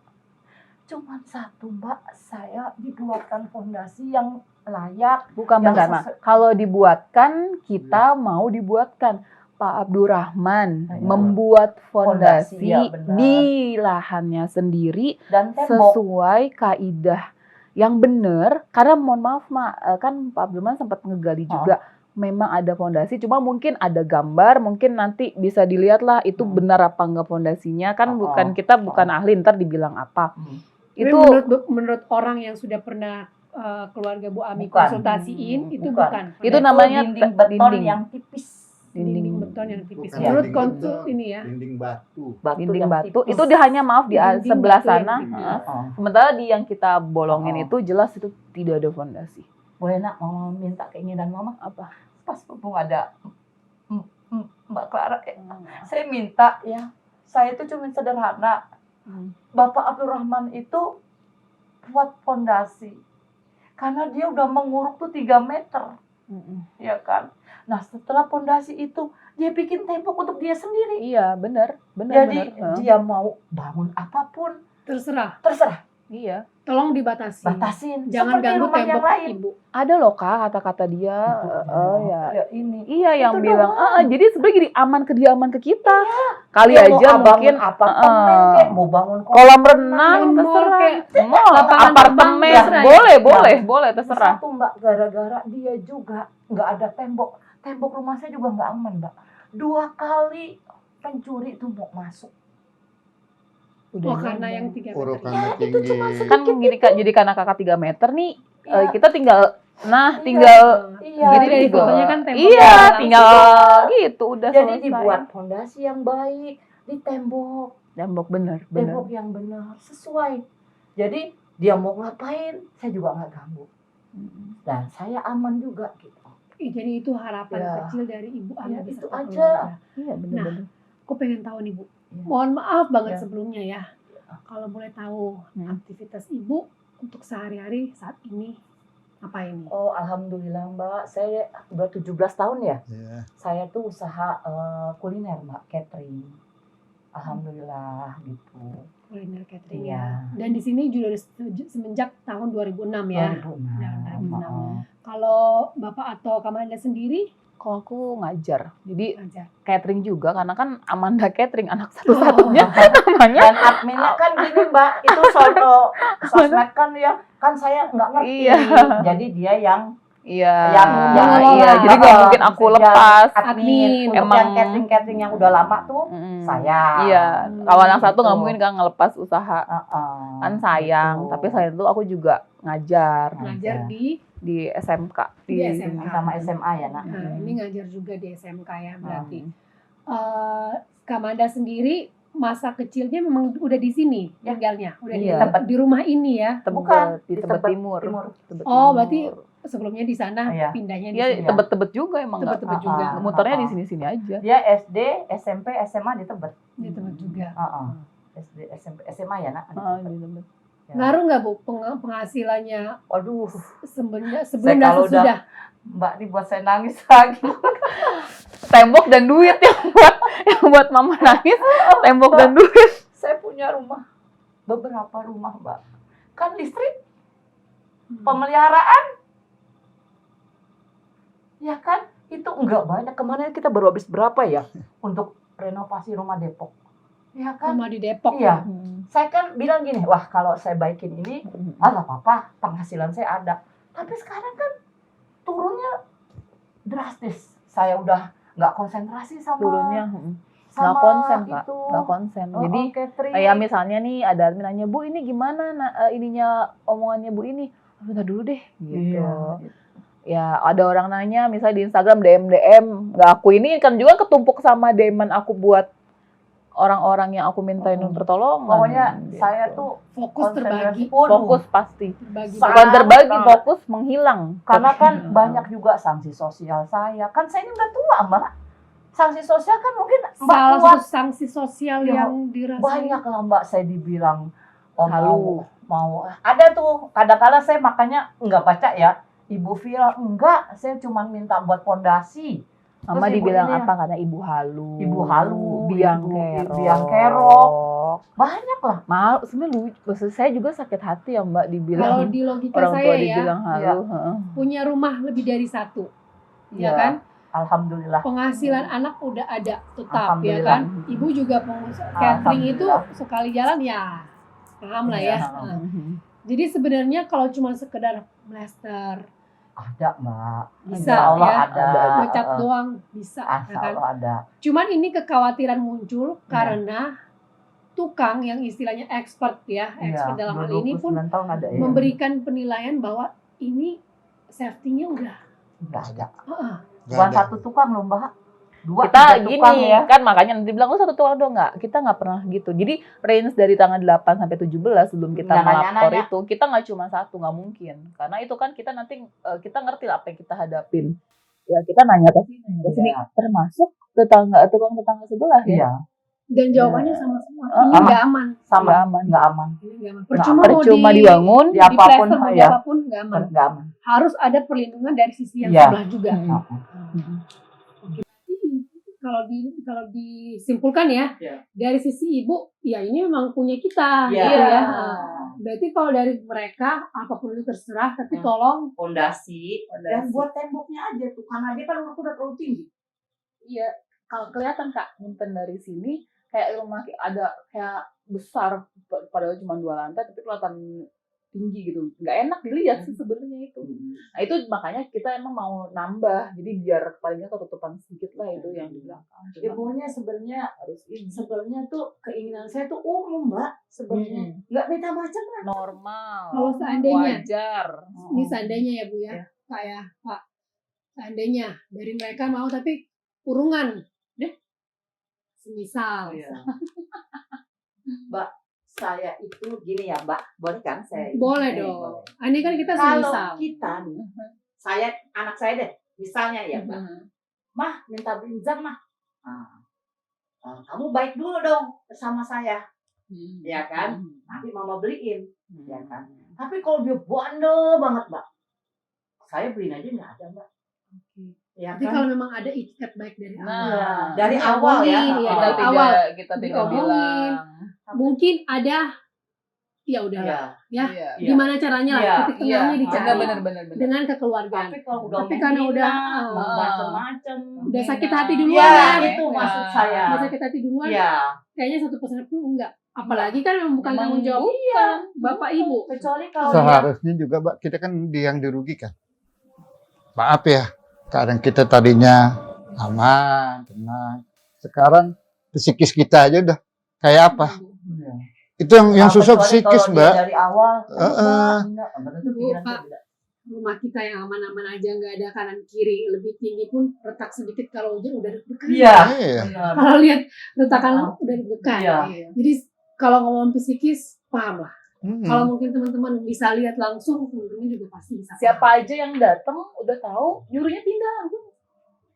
cuman satu Mbak, saya dibuatkan fondasi yang layak. Bukan Yang benar, Mak. Kalau dibuatkan, kita mau dibuatkan. Pak Abdurrahman Iya. membuat fondasi Fondasi, ya, benar. di lahannya sendiri Dan tembok. sesuai kaidah yang benar. Karena mohon maaf, Mak, kan Pak Abdurrahman sempat ngegali juga. Memang ada fondasi, cuma mungkin ada gambar, mungkin nanti bisa dilihat lah itu benar apa enggak fondasinya. Kan kita bukan ahli, ntar dibilang apa. Tapi Itu menurut orang yang sudah pernah keluarga Bu Ami Bukan. konsultasiin itu Bukan. bukan. Itu namanya dinding beton dinding. yang tipis. Dinding beton yang tipis. Bukan Menurut dinding konsul beton. ini ya. Dinding batu. dinding yang batu. tipis. Itu dia hanya maaf di Dinding sebelah batu yang sana. tipis. Heeh. Sementara di yang kita bolongin itu jelas itu tidak ada fondasi. Boleh nak mau minta keinginan mama? Apa? Pas mumpung ada Mbak Clara, saya minta ya. Saya itu cuma sederhana. Bapak Abdurrahman itu buat fondasi. Karena dia udah menguruk tuh 3 meter. Ya kan? Nah setelah fondasi itu, dia bikin tembok untuk dia sendiri. Iya, benar. Jadi Heeh. dia mau bangun apapun, Terserah. terserah. Iya. Tolong dibatasi. Batasin. Jangan Seperti ganggu rumah yang tembok lain. Ibu. Ada loh Kak kata-kata dia. Ya. Ya ini. Iya yang Itu bilang, doang. jadi sebenarnya jadi aman ke kita. Kali Dia mau aja mungkin bangun apartemen kayak, mau bangun kolam renang Mall terserah. kayak Mall, lapangan apartemen, terbang, terserah ya? boleh terserah. Satu Mbak, gara-gara dia juga nggak ada tembok. Tembok rumah saya juga nggak aman Mbak. 2 kali pencuri itu mau masuk. Oh karena yang 3 meter. Urukannya Ya, itu tinggi. cuma sedikit. Kan gini Kak, jadi karena kakak 3 meter nih, Iya. kita tinggal, Iya. tinggal Iya, Jadi dari gitu. fotonya kan tembok. Iya, langsung. tinggal gitu udah Jadi selesai. dibuat fondasi yang baik di tembok, Tembok bener. tembok yang benar sesuai. Jadi dia mau ngapain, saya juga nggak ganggu. Dan saya aman juga gitu. Jadi itu harapan Ya. kecil dari Ibu Ami Ya, beserta itu aja. keluarga. Iya bener-bener. Aku pengen tahu nih Bu. Ya. Mohon maaf banget Ya. sebelumnya ya. Kalau boleh tahu aktivitas Ibu untuk sehari-hari saat ini apa ini? Oh alhamdulillah Mbak, saya udah 17 tahun ya. Ya. Saya tuh usaha kuliner Mbak, catering. Alhamdulillah gitu. Kuliner catering Iya. ya. Dan di sini juga udah semenjak tahun 2006 ya. 2006. Ya, 2006. Heeh. Kalau Bapak atau Kamanda sendiri Kalau aku ngajar, jadi aja. catering juga karena kan Amanda Catering anak satu-satunya namanya. Dan adminnya kan gini Mbak, itu sosmed kan ya, kan saya nggak ngerti. Iya. Jadi dia yang Iya, mengelola. iya. Jadi nggak mungkin aku lepas. Admin. Untuk Emang- yang catering yang udah lama tuh saya. Iya, kalau anak satu nggak Gitu. mungkin kan ngelepas usaha. Kan sayang. Gitu. Tapi selain itu aku juga ngajar Ngajar di SMK. Di SMK. Sama SMA ya nak. Nah, ini ngajar juga di SMK ya berarti. Kamanda sendiri masa kecilnya memang udah di sini Ya. tinggalnya, udah Iya. di rumah ini ya. Tebet, di di Tebet Tebet Timur. Timur. Tebet Oh, Timur. berarti sebelumnya di sana, Iya. pindahnya di Iya, sini. Tebet-Tebet juga emang nggak. Tebet-tebet juga. Muternya di sini-sini aja. Dia SD, SMP, SMA di Tebet. Di Tebet juga. SD, SMP, SMA ya nak. Di Ah, Tebet. di Tebet. Ya. Ngaruh nggak Bu penghasilannya Waduh, sebelum dan kalau udah- sesudah? Mbak ini buat saya nangis lagi. Tembok dan duit yang buat mama nangis. Tembok dan duit. Saya punya rumah, beberapa rumah Mbak. Kan listrik, pemeliharaan, ya kan? Itu enggak banyak. Kemarin kita baru habis berapa ya untuk renovasi rumah Depok? Ya kan? Rumah di Depok. Iya. Saya kan bilang gini, wah kalau saya baikin ini, nggak apa-apa, penghasilan saya ada. Tapi sekarang kan turunnya drastis. Saya udah nggak konsentrasi sama Turunnya sama nggak konsen Pak, itu. nggak konsen. Oh, Jadi catering. kayak misalnya nih ada admin nanya, Bu ini gimana ininya omongannya Bu ini? Bentar dulu deh gitu. Iya. Ya ada orang nanya misalnya di Instagram DM nggak aku ini kan juga ketumpuk sama DM-an aku buat orang-orang yang aku mintain pertolongan. Pokoknya gitu. saya tuh Fokus terbagi. fokus pasti. Terbagi. Sa- Bukan terbagi, Sangat. fokus menghilang. karena kan banyak juga sanksi sosial saya. Kan saya ini udah tua, Mbak. Sanksi sosial kan mungkin Mbak Salah kuat. satu sanksi sosial Ya, yang dirasain. Banyak lah Mbak saya dibilang Halu. mau ada tuh kadang-kadang saya makanya nggak baca ya Ibu viral enggak, saya cuma minta buat pondasi. Mama Terus ibu dibilang ini apa? Karena ibu halu. Ibu halu, biang ibu- kerok. biang kerok. Banyak lah. Mal, sebenarnya lucu. Maksud saya juga sakit hati ya Mbak Kalau dibilang di logika orang saya tua ya, dibilang halu. heeh. punya rumah lebih dari satu. Ya Iya. kan? Alhamdulillah. Penghasilan anak udah ada tetap ya Alhamdulillah. kan. Ibu juga pengusaha catering itu Alhamdulillah. sekali jalan ya paham lah ya. Iya. Nah, Mhm. jadi sebenarnya kalau cuma sekedar plester Ada Mbak. bisa Insya Allah ya, ada. ngecat doang bisa ya Insya kan. Allah ada. Cuman ini kekhawatiran muncul Iya. karena tukang yang istilahnya expert ya, expert Iya, dalam hal ini pun 29 tahun ada ya. memberikan penilaian bahwa ini safety-nya udah Nggak ada. heeh. Nggak Bukan ada. satu tukang loh Mbak. Dua, Kita tiga tukang gini ya. kan makanya nanti bilang lu satu tukang doang nggak, kita nggak pernah gitu. Jadi range dari tanggal 8 sampai 17 sebelum kita Nggak melapor nanya-nanya. itu kita nggak cuma satu, nggak mungkin. Karena itu kan kita nanti kita ngerti lah apa yang kita hadapin. Ya kita nanya ke sini Iya. termasuk tukang tetangga sebelah ya. Iya. Dan jawabannya sama semua. Ini Sama. nggak aman. Sama. Nggak aman. Nggak aman. Ini nggak aman. Percuma Percuma dibangun. Ya, di apapun, plaster mau ya. apapun nggak aman. Nggak aman. Harus ada perlindungan dari sisi yang Iya. sebelah juga. Mhm. Kalau disimpulkan ya, Iya. dari sisi ibu, ya ini memang punya kita, Iya. gitu ya. Berarti kalau dari mereka apapun itu terserah, tapi tolong Fondasi. Dan buat temboknya aja tuh. Karena dia kan udah terlalu tinggi. Iya, kalau kelihatan Kak, nonton dari sini kayak rumah ada kayak besar padahal cuma 2 lantai tapi kelihatan tinggi gitu. Nggak enak dilihat sih sebenarnya itu. Nah, itu makanya kita emang mau nambah. Jadi biar palingnya ketutupan sedikit lah itu yang di belakang. Ya, Cuma pokoknya sebenarnya harus ini sebenarnya tuh keinginan saya tuh umum Mbak sebenarnya. Nggak beda macam lah. normal. kalau seandainya, Wajar. ini seandainya ya Bu ya, Iya. Kak ya, Pak. Seandainya dari mereka mau tapi kurungan, deh. Semisal. Mbak, saya itu gini ya Mbak, boleh kan saya? Boleh Nih, dong. boleh. Ini kan kita Kalau semisal. kita nih, saya anak saya deh, misalnya ya Mbak, Mhm. mah minta pinjam mah. Kamu baik dulu dong sama saya, ya kan? Nanti mama beliin, ya kan? Tapi kalau dia bandel banget Mbak, saya beliin aja nggak ada Mbak. Ya Tapi kan? kalau memang ada itikat baik dari awal. Nah, dari Ini awal ya. omongin, ya, kita dari awal. kita tidak Diomongin. bilang. Mungkin ada, ya udah Iya. ya. Iya. Iya. Gimana caranya lah, Iya, titik tengahnya Iya, dicari benar. dengan kekeluargaan. Tapi kalau udah Tapi karena udah, macam-macam. Udah sakit hati duluan Iya, kan? itu maksud saya. Udah sakit hati duluan, Iya. kayaknya satu pesan itu enggak. Apalagi kan memang bukan Memang tanggung jawab bapak ibu. Kecuali kalau Seharusnya juga Mbak, kita kan yang dirugikan. Maaf ya, kadang kita tadinya aman, tenang. Sekarang psikis kita aja udah kayak apa? Iya. Itu yang susah Kecuali psikis kalau dia Mbak. dari awal. Heeh. Pak, rumah kita yang aman-aman aja nggak ada kanan kiri, lebih tinggi pun retak sedikit kalau hujan udah deg-degan. Iya. Iya. Benar. Kalau lihat retakan udah deg-degan. Iya. Jadi kalau ngomong psikis paham lah. Hmm. Kalau mungkin teman-teman bisa lihat langsung, teman-teman juga pasti bisa. Siapa aja yang datang udah tahu nyuruhnya pindah langsung.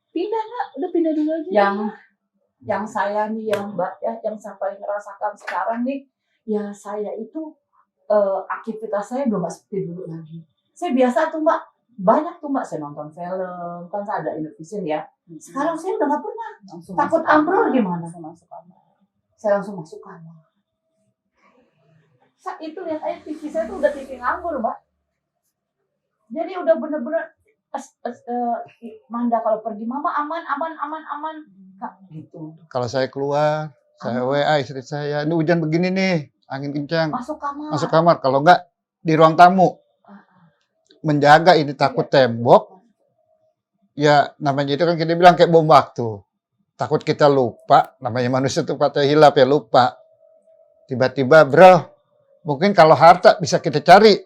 Pindah nggak? Udah pindah dulu aja. Yang saya nih yang Mbak ya, yang saya paling merasakan sekarang nih, ya saya itu aktivitas saya udah nggak seperti dulu lagi. Saya biasa tuh Mbak, banyak tuh Mbak, saya nonton film, kan saya ada Indovision ya. Sekarang saya udah nggak pernah. langsung Takut masuk ambrol kamar, gimana? Langsung masuk kamar. Saya langsung masuk kamar. Itu lihat aja TV saya tuh udah TV nganggur Mbak. Jadi udah bener-bener Manda kalau pergi mama aman Kak, gitu. Kalau saya keluar, saya WA istri saya, ini hujan begini nih, angin kencang, Masuk kamar. masuk kamar. Kalau enggak di ruang tamu, menjaga ini takut tembok. Ya namanya itu kan kita bilang kayak bom waktu. Takut kita lupa, namanya manusia itu patah hilap ya lupa. Tiba-tiba bro, mungkin kalau harta bisa kita cari,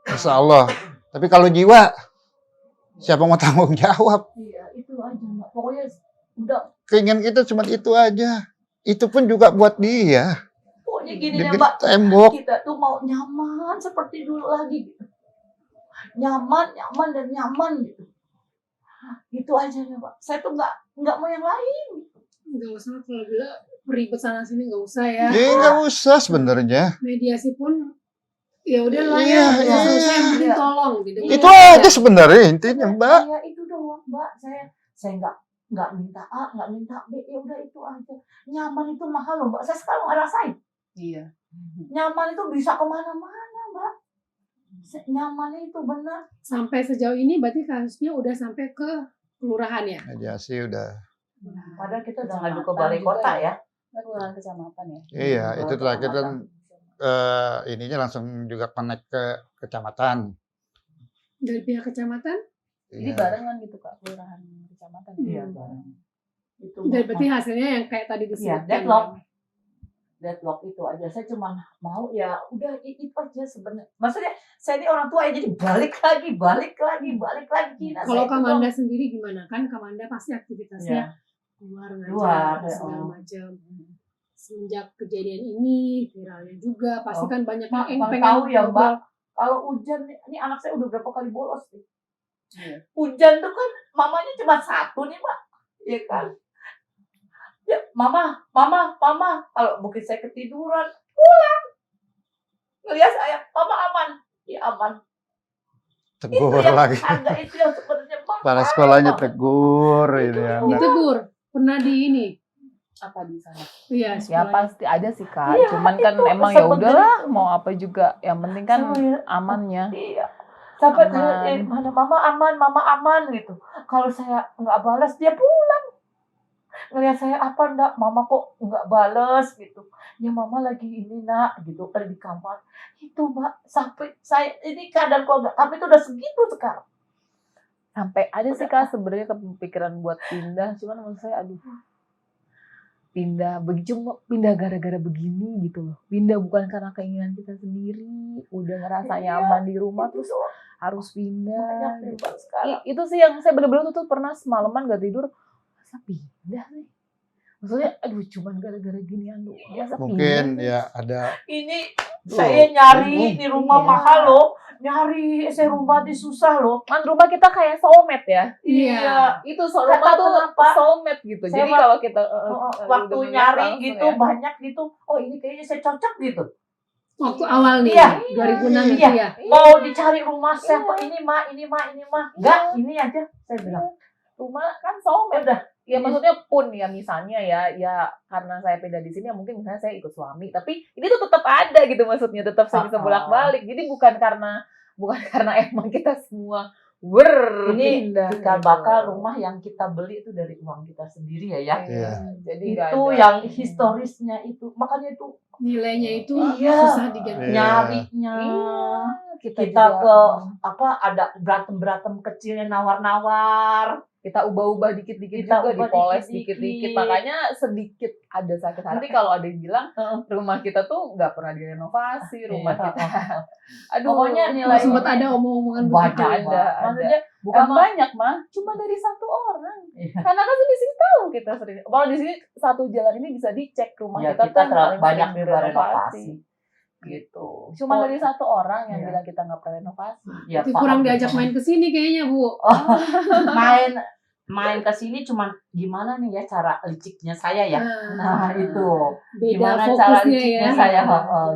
insya Allah. Tapi kalau jiwa, siapa mau tanggung jawab? Iya, itu aja Mbak. Pokoknya udah, Keinginan kita cuma itu aja. Itu pun juga buat dia. pokoknya gini deh Di Mbak. tembok. Kita tuh mau nyaman seperti dulu lagi gitu. Nyaman dan nyaman gitu. Gitu aja ya Mbak. Saya tuh nggak mau yang lain. Nggak usah kalau bilang ribet sana sini nggak usah ya. Ya nggak usah sebenarnya. Mediasi pun ya udahlah Iya, ya. iya. Selesai yang penting tolong gitu. Itu aja sebenarnya intinya Mbak. Saya itu doang Mbak. Saya nggak minta A, nggak minta B. Ya udah itu aja. Nyaman itu mahal loh Mbak. Saya sekarang ngerasain. Iya. Nyaman itu bisa kemana-mana Mbak. Nyaman itu benar. Sampai sejauh ini berarti kasusnya udah sampai ke kelurahan ya. Mediasi udah. Padahal kita udah Kecamatan ngadu ke balai juga kota ya. ya. Kelurahan kecamatan ya. Iya, itu terakhir kan Kecamatan. ininya langsung juga connect ke kecamatan. Dari pihak kecamatan, Jadi Iya. barengan gitu Kak, kelurahan kecamatan. Iya, Hmm. bareng. Itu dan berarti hasilnya yang kayak tadi disebutkan. deadlock. Deadlock itu aja. Saya cuma mau ya udah itu aja sebenarnya. Maksudnya saya ini orang tua ya, jadi balik lagi. Nah, Kalau saya itu Kamanda sendiri gimana? Kan Kamanda pasti tuh- aktivitasnya ya. keluar Luar, ngajar segala oh. macam. Semenjak kejadian ini viralnya juga pasti Oh. kan banyak Mak, yang Bang pengen tahu ya, ngobrol. Mbak. Kalau hujan ini anak saya udah berapa kali bolos nih. Iya. Hujan tuh kan mamanya cuma satu nih Mbak. Iya kan? Ya, mama. Kalau mungkin saya ketiduran, pulang. Ngeliat saya, mama aman. Ya aman. Tegur Itu yang lagi. harga itu yang sebenarnya Mbak. Kepala sekolahnya tegur ini ya. Ditegur, pernah di ini. Apa di sana? Iya, Ya sekolahnya. pasti ada sih Kak. Iya, Cuman kan itu emang ya sebenarnya udahlah itu. mau apa juga. Yang penting kan Saya- amannya. Iya. Sampai Aman. mana mama aman gitu. Kalau saya nggak balas dia pulang. Ngelihat saya apa enggak, mama kok nggak balas gitu. Ya mama lagi ini nak gitu kan di kamar. Itu Mbak, sampai saya ini kadang kok nggak, tapi itu udah segitu sekarang. Sampai ada sih Kak sebenarnya kepikiran buat pindah. Cuman menurut saya aduh. Cuma pindah gara-gara begini gitu loh. Pindah bukan karena keinginan kita sendiri. Udah ngerasa Iya, nyaman di rumah Itu terus doang. harus pindah. Banyak nih, Mbak, sekarang. Itu sih yang saya bener-bener tuh pernah semalaman gak tidur. Masa pindah sih? Maksudnya aduh cuman gara-gara ginian doang. Masa Mungkin pindah sih? ya ada Ini Duh, saya nyari di rumah Iya. mahal loh. Nyari saya rumah di susah loh. Kan rumah kita kayak soulmate ya. Iya. Itu Nggak rumah tahu tuh kenapa. soulmate gitu. Saya Jadi wak- kalau kita Waktu udah nyari langsung gitu ya. banyak gitu. Oh ini kayaknya saya cocok gitu. Waktu awal nih, Iya. 2006 itu Iya. ya. Mau dicari rumah siapa Iya. ini mah. Enggak, ini aja saya bilang. rumah kan soulmate. Udah. Ya maksudnya pun ya misalnya ya karena saya pindah di sini ya mungkin misalnya saya ikut suami, tapi ini tuh tetap ada gitu maksudnya, tetap saya bisa bolak-balik. Jadi bukan karena emang kita semua Ini berpindah. cikal gitu. bakal rumah yang kita beli itu dari uang kita sendiri ya. Iya. Jadi nggak Itu ada. yang historisnya itu. Makanya itu Nilainya itu Iya. susah diganti. Iya. nyarinya. Iya, Kita juga, ke ada berantem kecilnya nawar-nawar. kita ubah-ubah dikit-dikit Kita juga, ubah dipoles dikit-dikit. dikit-dikit. Makanya sedikit ada sakit hati kalau ada yang bilang rumah kita tuh nggak pernah direnovasi, rumah Iya. kita. Aduh, Pokoknya Oh, nilai sempat ada omong-omongan begitu. banyak, ada. Maksudnya bukan emang- banyak mah, cuma dari satu orang. Iya. Karena kan di sini tahu kita sering. Kalau di sini satu jalan ini bisa dicek rumah Ya, kita, kita tuh terlalu paling banyak sering juga renovasi. Gitu. Cuma Oh, dari satu orang yang iya. bilang kita nggak pernah renovasi. Ya, Itu Pak, kurang Abdul diajak Somad. main ke sini kayaknya, Bu. main ke sini cuman gimana nih ya cara liciknya saya ya. Nah, Nah, itu. beda Gimana cara fokusnya liciknya ya. saya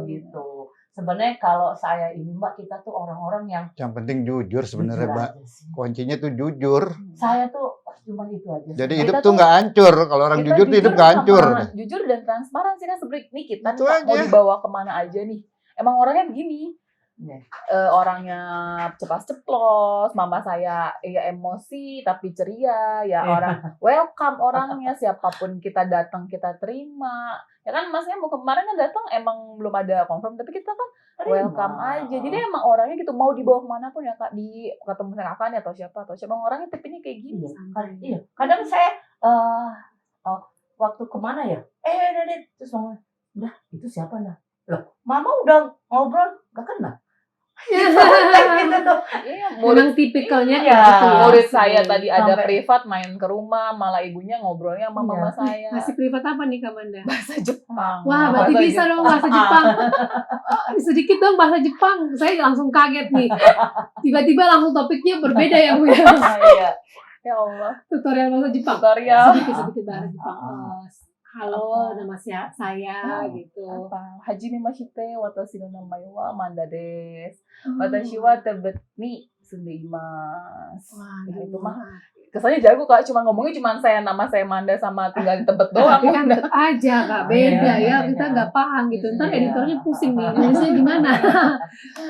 gitu. Sebenarnya kalau saya ini Mbak, kita tuh orang-orang yang Yang penting jujur sebenarnya, jujur Mbak. aja sih. Kuncinya tuh jujur. Saya tuh cuma itu aja. sih. Jadi Kita hidup tuh- tuh nggak hancur. Kalau orang Kita jujur tuh hidup nggak hancur. Jujur dan transparan sih kan sebenarnya nih kita Itu nih, Pak, mau aja. dibawa kemana aja nih. Emang orangnya begini. Iya. Orangnya ceplas-ceplos, mama saya ya emosi tapi ceria, ya orang welcome orangnya, siapapun kita datang kita terima. Ya kan masnya mau kemarin kan datang emang belum ada confirm tapi kita kan welcome aja. Jadi emang orangnya gitu, mau dibawa kemana pun ya Kak, di ketemu sama kakaknya atau siapa emang orangnya tipenya kayak gini. Iya. Kadang saya waktu kemana ya? Dadit, terus mama, udah itu siapa dah? Loh, mama udah ngobrol gak kenal. Gitu tuh. Iya, Memang tipikalnya Iya. kayak gitu ya. murid saya tadi ada Sampai- privat main ke rumah, malah ibunya ngobrolnya sama mama Iya. saya Masih privat apa nih, Kamanda? bahasa Jepang. Wah, berarti Bahasa bisa Jepang. dong bahasa Jepang. Sedikit dong bahasa Jepang. Saya langsung kaget nih. Tiba-tiba langsung topiknya berbeda ya, Bu ya. Iya. Ya Allah, Tutorial bahasa Jepang. tutorial. Sedikit-sedikit bahasa Jepang. Halo, nama saya gitu. Apa? Hajime mashite, watashi no namae wa Amanda desu. Oh. Watashi wa tebet ni sundeimasu. Wah, Ya, itu gitu. mah kesannya jago Kak, cuma ngomongnya cuma nama saya Manda sama tinggal di Tebet doang. Tapi kan tetap aja Kak, beda Iya, ya. Kita iya. nggak paham gitu. Ntar Iya. editornya pusing nih, nulisnya gimana.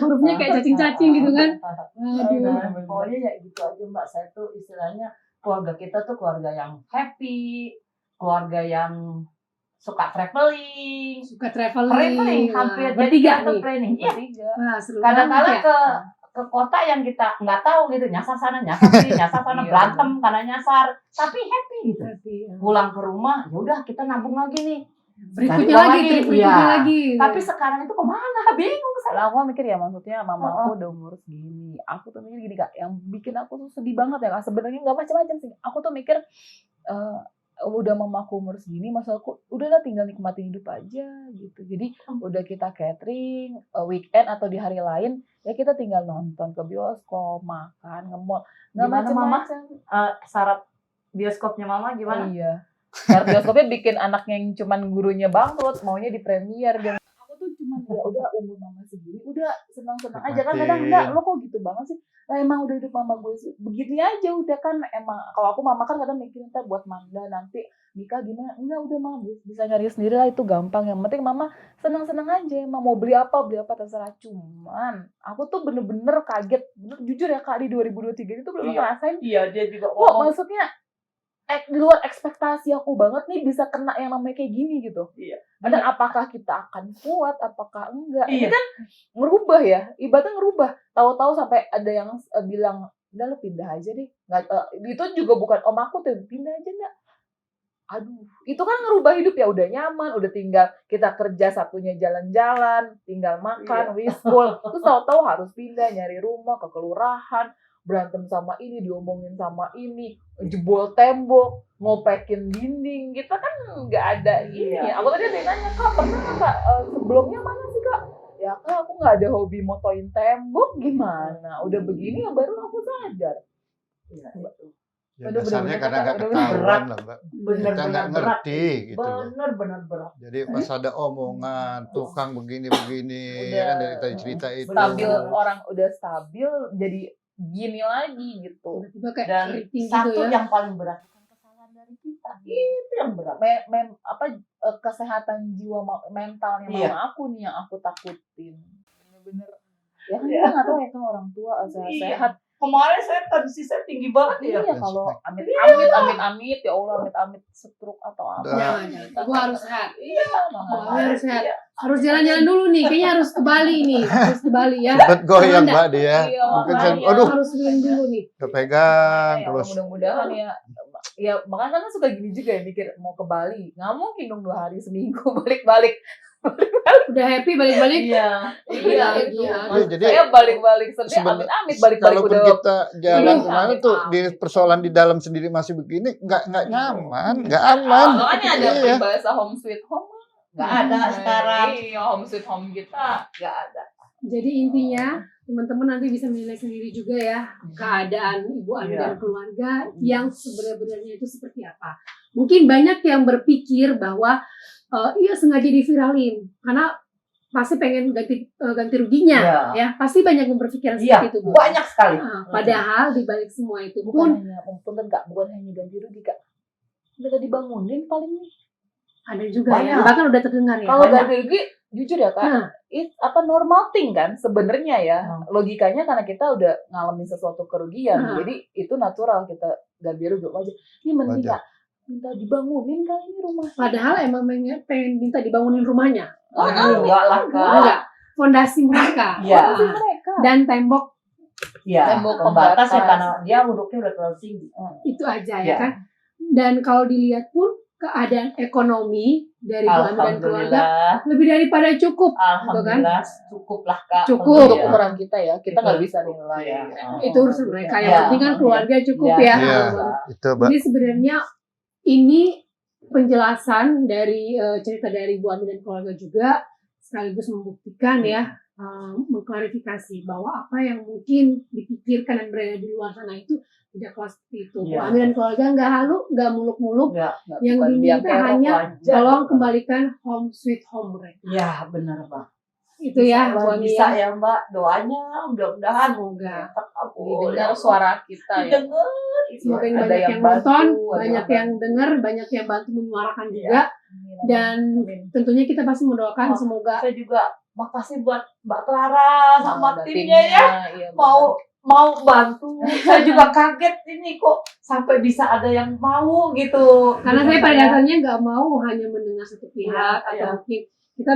Hurufnya kayak cacing-cacing gitu kan. Aduh. Nah, pokoknya ya gitu aja Mbak. Saya tuh istilahnya keluarga kita tuh keluarga yang happy, keluarga yang suka traveling, Suka traveling. hampir Wah, bertiga jadi nih. planning. Iya. Bertiga. Wah, seru Kadang-kadang banget ya. ke kota yang kita nggak tahu gitu, nyasar sana, nyasar sini, nyasar sana, Iya. berantem karena nyasar, tapi happy gitu. Tapi, ya. Pulang ke rumah, ya udah kita nabung lagi nih. Berikutnya Cari uang lagi, lagi, trip berikutnya iya. lagi. Tapi sekarang itu kemana? Bingung saya. Lah aku mikir ya maksudnya mama aku udah umur segini. Aku tuh mikir gini Kak, yang bikin aku tuh sedih banget ya Kak. Sebenarnya nggak macam-macam sih. Aku tuh mikir udah mamaku umur segini, masa aku udahlah tinggal nikmatin hidup aja gitu. Jadi udah kita catering weekend atau di hari lain ya kita tinggal nonton ke bioskop, makan, nge-mall, nggak Gimana, Mama? macam-macam. Syarat bioskopnya Mama gimana? Iya. Karena bioskopnya bikin anaknya yang cuman gurunya bangkrut, maunya di premier. Dan aku tuh cuman ya udah umur mama segini, udah senang-senang aja kan. Kadang enggak, lo kok gitu banget sih? Lah emang udah hidup mama gue begini aja udah kan. Emang kalau aku mama kan kadang mikirin ntar buat Manda nanti nikah gimana? Enggak, udah mama bisa nyari sendiri lah, itu gampang. Yang penting mama senang-senang aja. Emang mau beli apa terserah. Cuman aku tuh bener-bener kaget, bener jujur ya Kak, di 2023 itu bener-bener Iya. ngerasain Iya, dia juga kok maksudnya di luar ekspektasi aku banget nih bisa kena yang namanya kayak gini gitu. Iya. Dan apakah kita akan kuat, apakah enggak? Ini Iya. kan ngerubah ya, ibaratnya ngerubah. Tahu-tahu sampai ada yang bilang, udah lu pindah aja deh. Nggak, itu juga bukan om aku tuh, pindah aja enggak. Aduh, itu kan ngerubah hidup ya, udah nyaman, udah tinggal kita kerja satunya jalan-jalan, tinggal makan, wiskul. Terus tahu-tahu harus pindah, nyari rumah ke kelurahan, berantem sama ini, diomongin sama ini, jebol tembok, ngopekin dinding, kita kan nggak ada ini. Iya. Aku tadi ada yang nanya, Kak, pernah nggak Kak, sebelumnya mana sih Kak? Ya Kak, aku nggak ada hobi motoin tembok, gimana? Udah begini ya baru aku sadar. Iya, Ya, Aduh, dasarnya bener-bener karena nggak berat. ketahuan lah, Mbak. Kita benar-benar nggak berat. ngerti gitu loh. Benar-benar berat. Jadi pas ada omongan tukang begini-begini, Udah ya kan dari tadi cerita itu. Stabil, orang udah stabil, jadi gini lagi gitu. Tiba-tiba kayak Dan keriting gitu satu ya. yang paling berat bukan kesalahan dari kita, itu yang berat. Kesehatan jiwa mentalnya Iya. mama aku nih yang aku takutin. Bener-bener. Ya kan kita nggak tahu ya kan orang tua sehat. Kemarin saya tensi saya tinggi banget ya. Iya kalau amit-amit ya Allah amit-amit stroke atau apa. Jangan. Ibu harus sehat. Iya, Ibu makanya. harus sehat. Harus jalan-jalan dulu nih. Kayaknya harus ke Bali nih. Harus ke Bali ya. Cepet goyang Anda. Mbak dia. Iya, Mungkin makanya. saya, aduh, Harus healing dulu nih. kepegang Ya, terus. mudah-mudahan ya makanya kan suka gini juga ya mikir mau ke Bali nggak mungkin dong 2 hari seminggu balik-balik. Udah happy balik-balik. Iya. Iya, Iya. Jadi saya balik-balik sedih seben- amit-amit balik-balik kalaupun udah kita jalan Iya, kemana tuh di persoalan di dalam sendiri masih begini nggak nyaman, nggak aman. makanya ada Iya. peribahasa home sweet home Nggak ada sekarang. Iya, home sweet home kita nggak ada. Jadi intinya teman-teman nanti bisa menilai sendiri juga ya keadaan Ibu Ami Iya. dan keluarga yang sebenarnya itu seperti apa. Mungkin banyak yang berpikir bahwa iya sengaja diviralin karena pasti pengen ganti ruginya Iya. ya. Pasti banyak yang berpikiran Iya, seperti itu, Bu. banyak sekali. Padahal di balik semua itu Bukan pun hanya ganti rugi kak. Kita dibangunin paling nih. ada juga ya. Banyak. Bahkan udah terdengar ya. Kalau banyak. ganti rugi jujur ya kak, Nah. normal thing kan sebenarnya ya. Hmm. Logikanya karena kita udah ngalamin sesuatu kerugian, Hmm. jadi itu natural kita ganti rugi wajar. Ini mending Wajar. kak minta dibangunin kali ini rumah. Padahal emang pengen minta dibangunin rumahnya. Enggak lah, Kak. Enggak. Fondasi mereka. Iya. Pasti mereka. Dan tembok Iya, Tembok pembatas ya pembatas. karena dia hurufnya udah terlalu tinggi. itu aja Iya. ya kan. Dan kalau dilihat pun keadaan ekonomi dari Bu Ami dan keluarga Alhamdulillah, lebih daripada cukup. alhamdulillah cukup lah Kak. Cukup. Untuk Iya. ukuran kita ya, kita nggak Itu bisa cukup, nilai. iya. Itu urusan mereka. Yang Iya. penting kan keluarga cukup Iya. ya. Iya. Itu Mbak. Jadi sebenarnya ini penjelasan dari cerita dari Bu Ami dan keluarga juga sekaligus membuktikan ya, mengklarifikasi bahwa apa yang mungkin dipikirkan dan berada di luar sana itu tidak kelas seperti itu. Bu Iya. Ami dan keluarga nggak halu, nggak muluk-muluk. Enggak. Yang Bukan diminta biang kerok, hanya wajar. tolong kembalikan home sweet home mereka. Iya, benar, Mbak. Itu ya, Bu Kalau Ami bisa ya. ya, Mbak. Doanya mudah-mudahan Semoga. terkabul. Didengar suara kita ya. Didengar. Semoga ini Ada banyak yang yang nonton, bantu, ada banyak yang yang dengar, banyak yang bantu menyuarakan Iya. juga. Amin, Dan amin. tentunya kita pasti mendoakan Oh, semoga Saya juga makasih buat Mbak Clara sama Ada timnya ya. iya, Mau bantu. Saya juga kaget ini kok sampai bisa ada yang mau gitu. karena Dengan saya pada dasarnya nggak mau hanya mendengar satu pihak Iya, atau iya. mungkin kita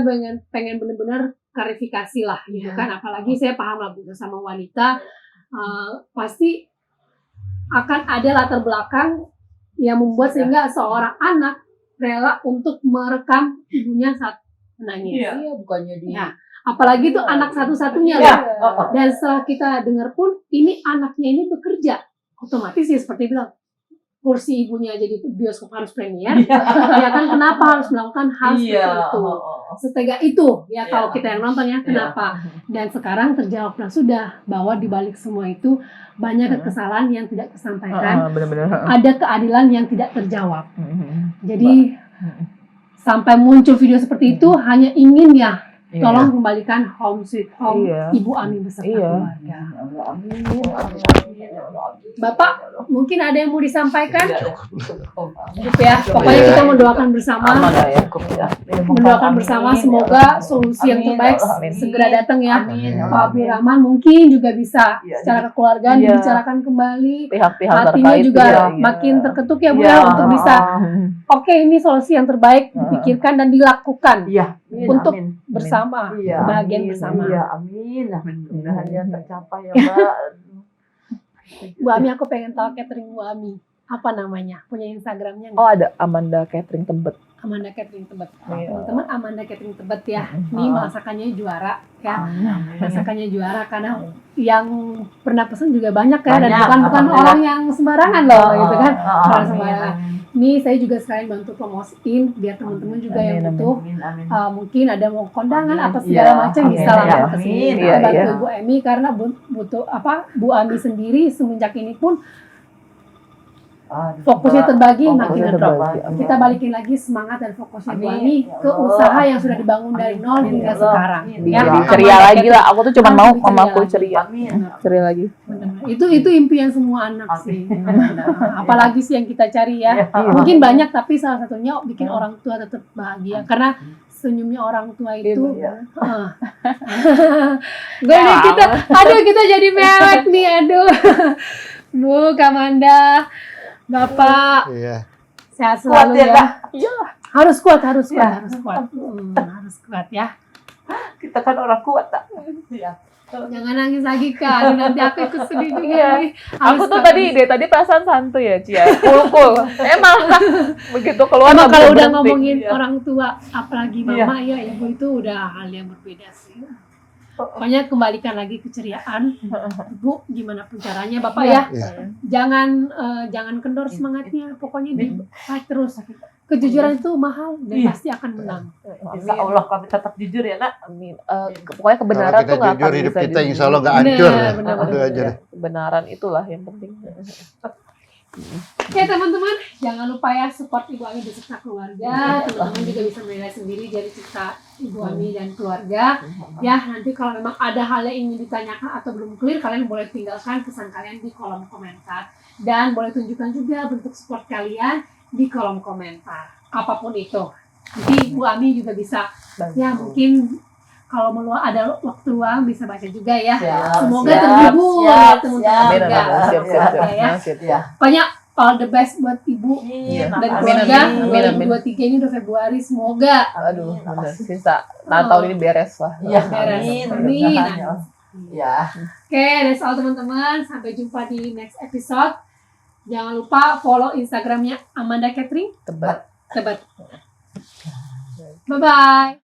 pengen benar-benar klarifikasi lah gitu Iya. kan, apalagi saya paham lah Bu, sama wanita pasti akan ada latar belakang yang membuat sehingga seorang anak rela untuk merekam ibunya saat menangis. Iya. Iya, bukannya di Ya, apalagi itu anak satu-satunya Iya. loh. Dan setelah kita dengar pun ini anaknya ini bekerja, otomatis ya seperti bilang kursi ibunya jadi bioskop harus premier, ya kan kenapa harus melakukan hal seperti itu? Setega itu ya Iya. kalau kita yang nonton ya kenapa? Dan sekarang terjawablah sudah bahwa di balik semua itu banyak kesalahan yang tidak tersampaikan, benar-benar. ada keadilan yang tidak terjawab. Jadi sampai muncul video seperti itu hanya ingin ya tolong kembalikan home sweet home Iya. Ibu Ami beserta Iya. keluarga. Amin. Bapak, mungkin ada yang mau disampaikan? Cukup. Cukup ya. Pokoknya kita mendoakan bersama, mendoakan bersama semoga solusi yang terbaik Amin. segera datang ya. Amin. Pak Abdul Rahman mungkin juga bisa Iya. secara kekeluargaan Iya. dibicarakan kembali. Pihak-pihak Hatinya terkait juga ya. makin terketuk ya Bu Iya. ya untuk bisa oke ini solusi yang terbaik dipikirkan dan dilakukan Iya. untuk Amin. bersama, Iya, bahagian amin. bersama. Iya, amin. Mudah-mudahan ya tercapai ya, Mbak. Bu Ami, aku pengen tahu catering Bu Ami. Apa namanya? Punya Instagramnya nggak? Oh, ada Amanda Catering Tebet. Amanda Catering Tebet. Iya. Teman-teman, Amanda Catering Tebet ya. Ini masakannya juara ya. Masakannya juara karena yang pernah pesan juga banyak ya, dan Banyak, bukan alhamdulillah. orang yang sembarangan loh gitu kan. Orang Amin, sembarangan. amin. Ini saya juga sekalian bantu promosiin biar teman-teman juga yang Amin, amin. butuh Amin, amin. mungkin ada mau kondangan Amin. apa segala Iya, macam amin, bisa lah iya, ya ke sini. amin, Kita iya, bantu iya. Bu Ami karena butuh apa Bu Ami sendiri semenjak ini pun fokusnya terbagi, makin Fokusnya ngedrop. terbagi. Kita balikin lagi semangat dan fokusnya Bu Amin. Ami Ya ke Allah. usaha yang sudah dibangun dari nol Amin. hingga Ya Allah. sekarang. Amin. Ya, Lebih Amin. ceria Amanda lagi lah. Aku tuh cuma Harus mau lebih ceria mamaku lagi. ceria. Amin. Ceria lagi. Benar. Itu impian semua anak sih. Nah, apalagi sih yang kita cari ya. Iya. Mungkin banyak tapi salah satunya bikin orang tua tetap bahagia karena senyumnya orang tua itu. Iya. Gue nih kita jadi mewek nih, aduh. Bu Kamanda, Bapak Iya. sehat Kuat selalu ya, ya. Kak. Harus kuat ya. Harus kuat ya. Kita kan orang kuat, tak? Iya. Jangan nangis lagi Kak, aduh, nanti aku ikut sedih juga Iya. nih. Aku Harus tuh kuat. tadi perasaan santuy ya, Cia. Cool. Emang begitu keluar Emang nggak kalau bisa udah berhenti. ngomongin Iya. orang tua, apalagi mama ya ibu itu udah hal yang berbeda sih. Pokoknya kembalikan lagi keceriaan. Ibu gimana pun caranya Bapak ya. Iya. Jangan kendor semangatnya. Pokoknya di fight terus. Kejujuran itu mahal dan Iya. pasti akan menang. Insya Allah kami tetap jujur ya, Nak. Amin. Pokoknya Kalau kebenaran kita tuh nggak jujur akan hidup bisa kita di- insya Allah nggak Benar, hancur. benar, Itu aja deh. Kebenaran itulah yang penting. Oke teman-teman, jangan lupa ya support Ibu Ami beserta keluarga. Teman-teman juga bisa menilai sendiri dari cerita Ibu Ami dan keluarga. Ya, nanti kalau memang ada hal yang ingin ditanyakan atau belum clear, kalian boleh tinggalkan pesan kalian di kolom komentar. Dan boleh tunjukkan juga bentuk support kalian di kolom komentar. Apapun itu. Jadi Ibu Ami juga bisa, ya mungkin kalau ada waktu luang bisa baca juga ya. Semoga terhibur ya teman-teman. Amin, juga. amin. Siap. Ya. Siap. Iya. Pokoknya all the best buat Ibu Iya. dan Amin, keluarga. amin, amin. 2023 ini udah Februari, semoga Aduh, bener. Sisa Natal ini beres lah. Iya. beres. Amin. Amin. Ya. Oke, that's all teman-teman. Sampai jumpa di next episode. Jangan lupa follow Instagramnya Amanda Catering. Tebak. Bye-bye.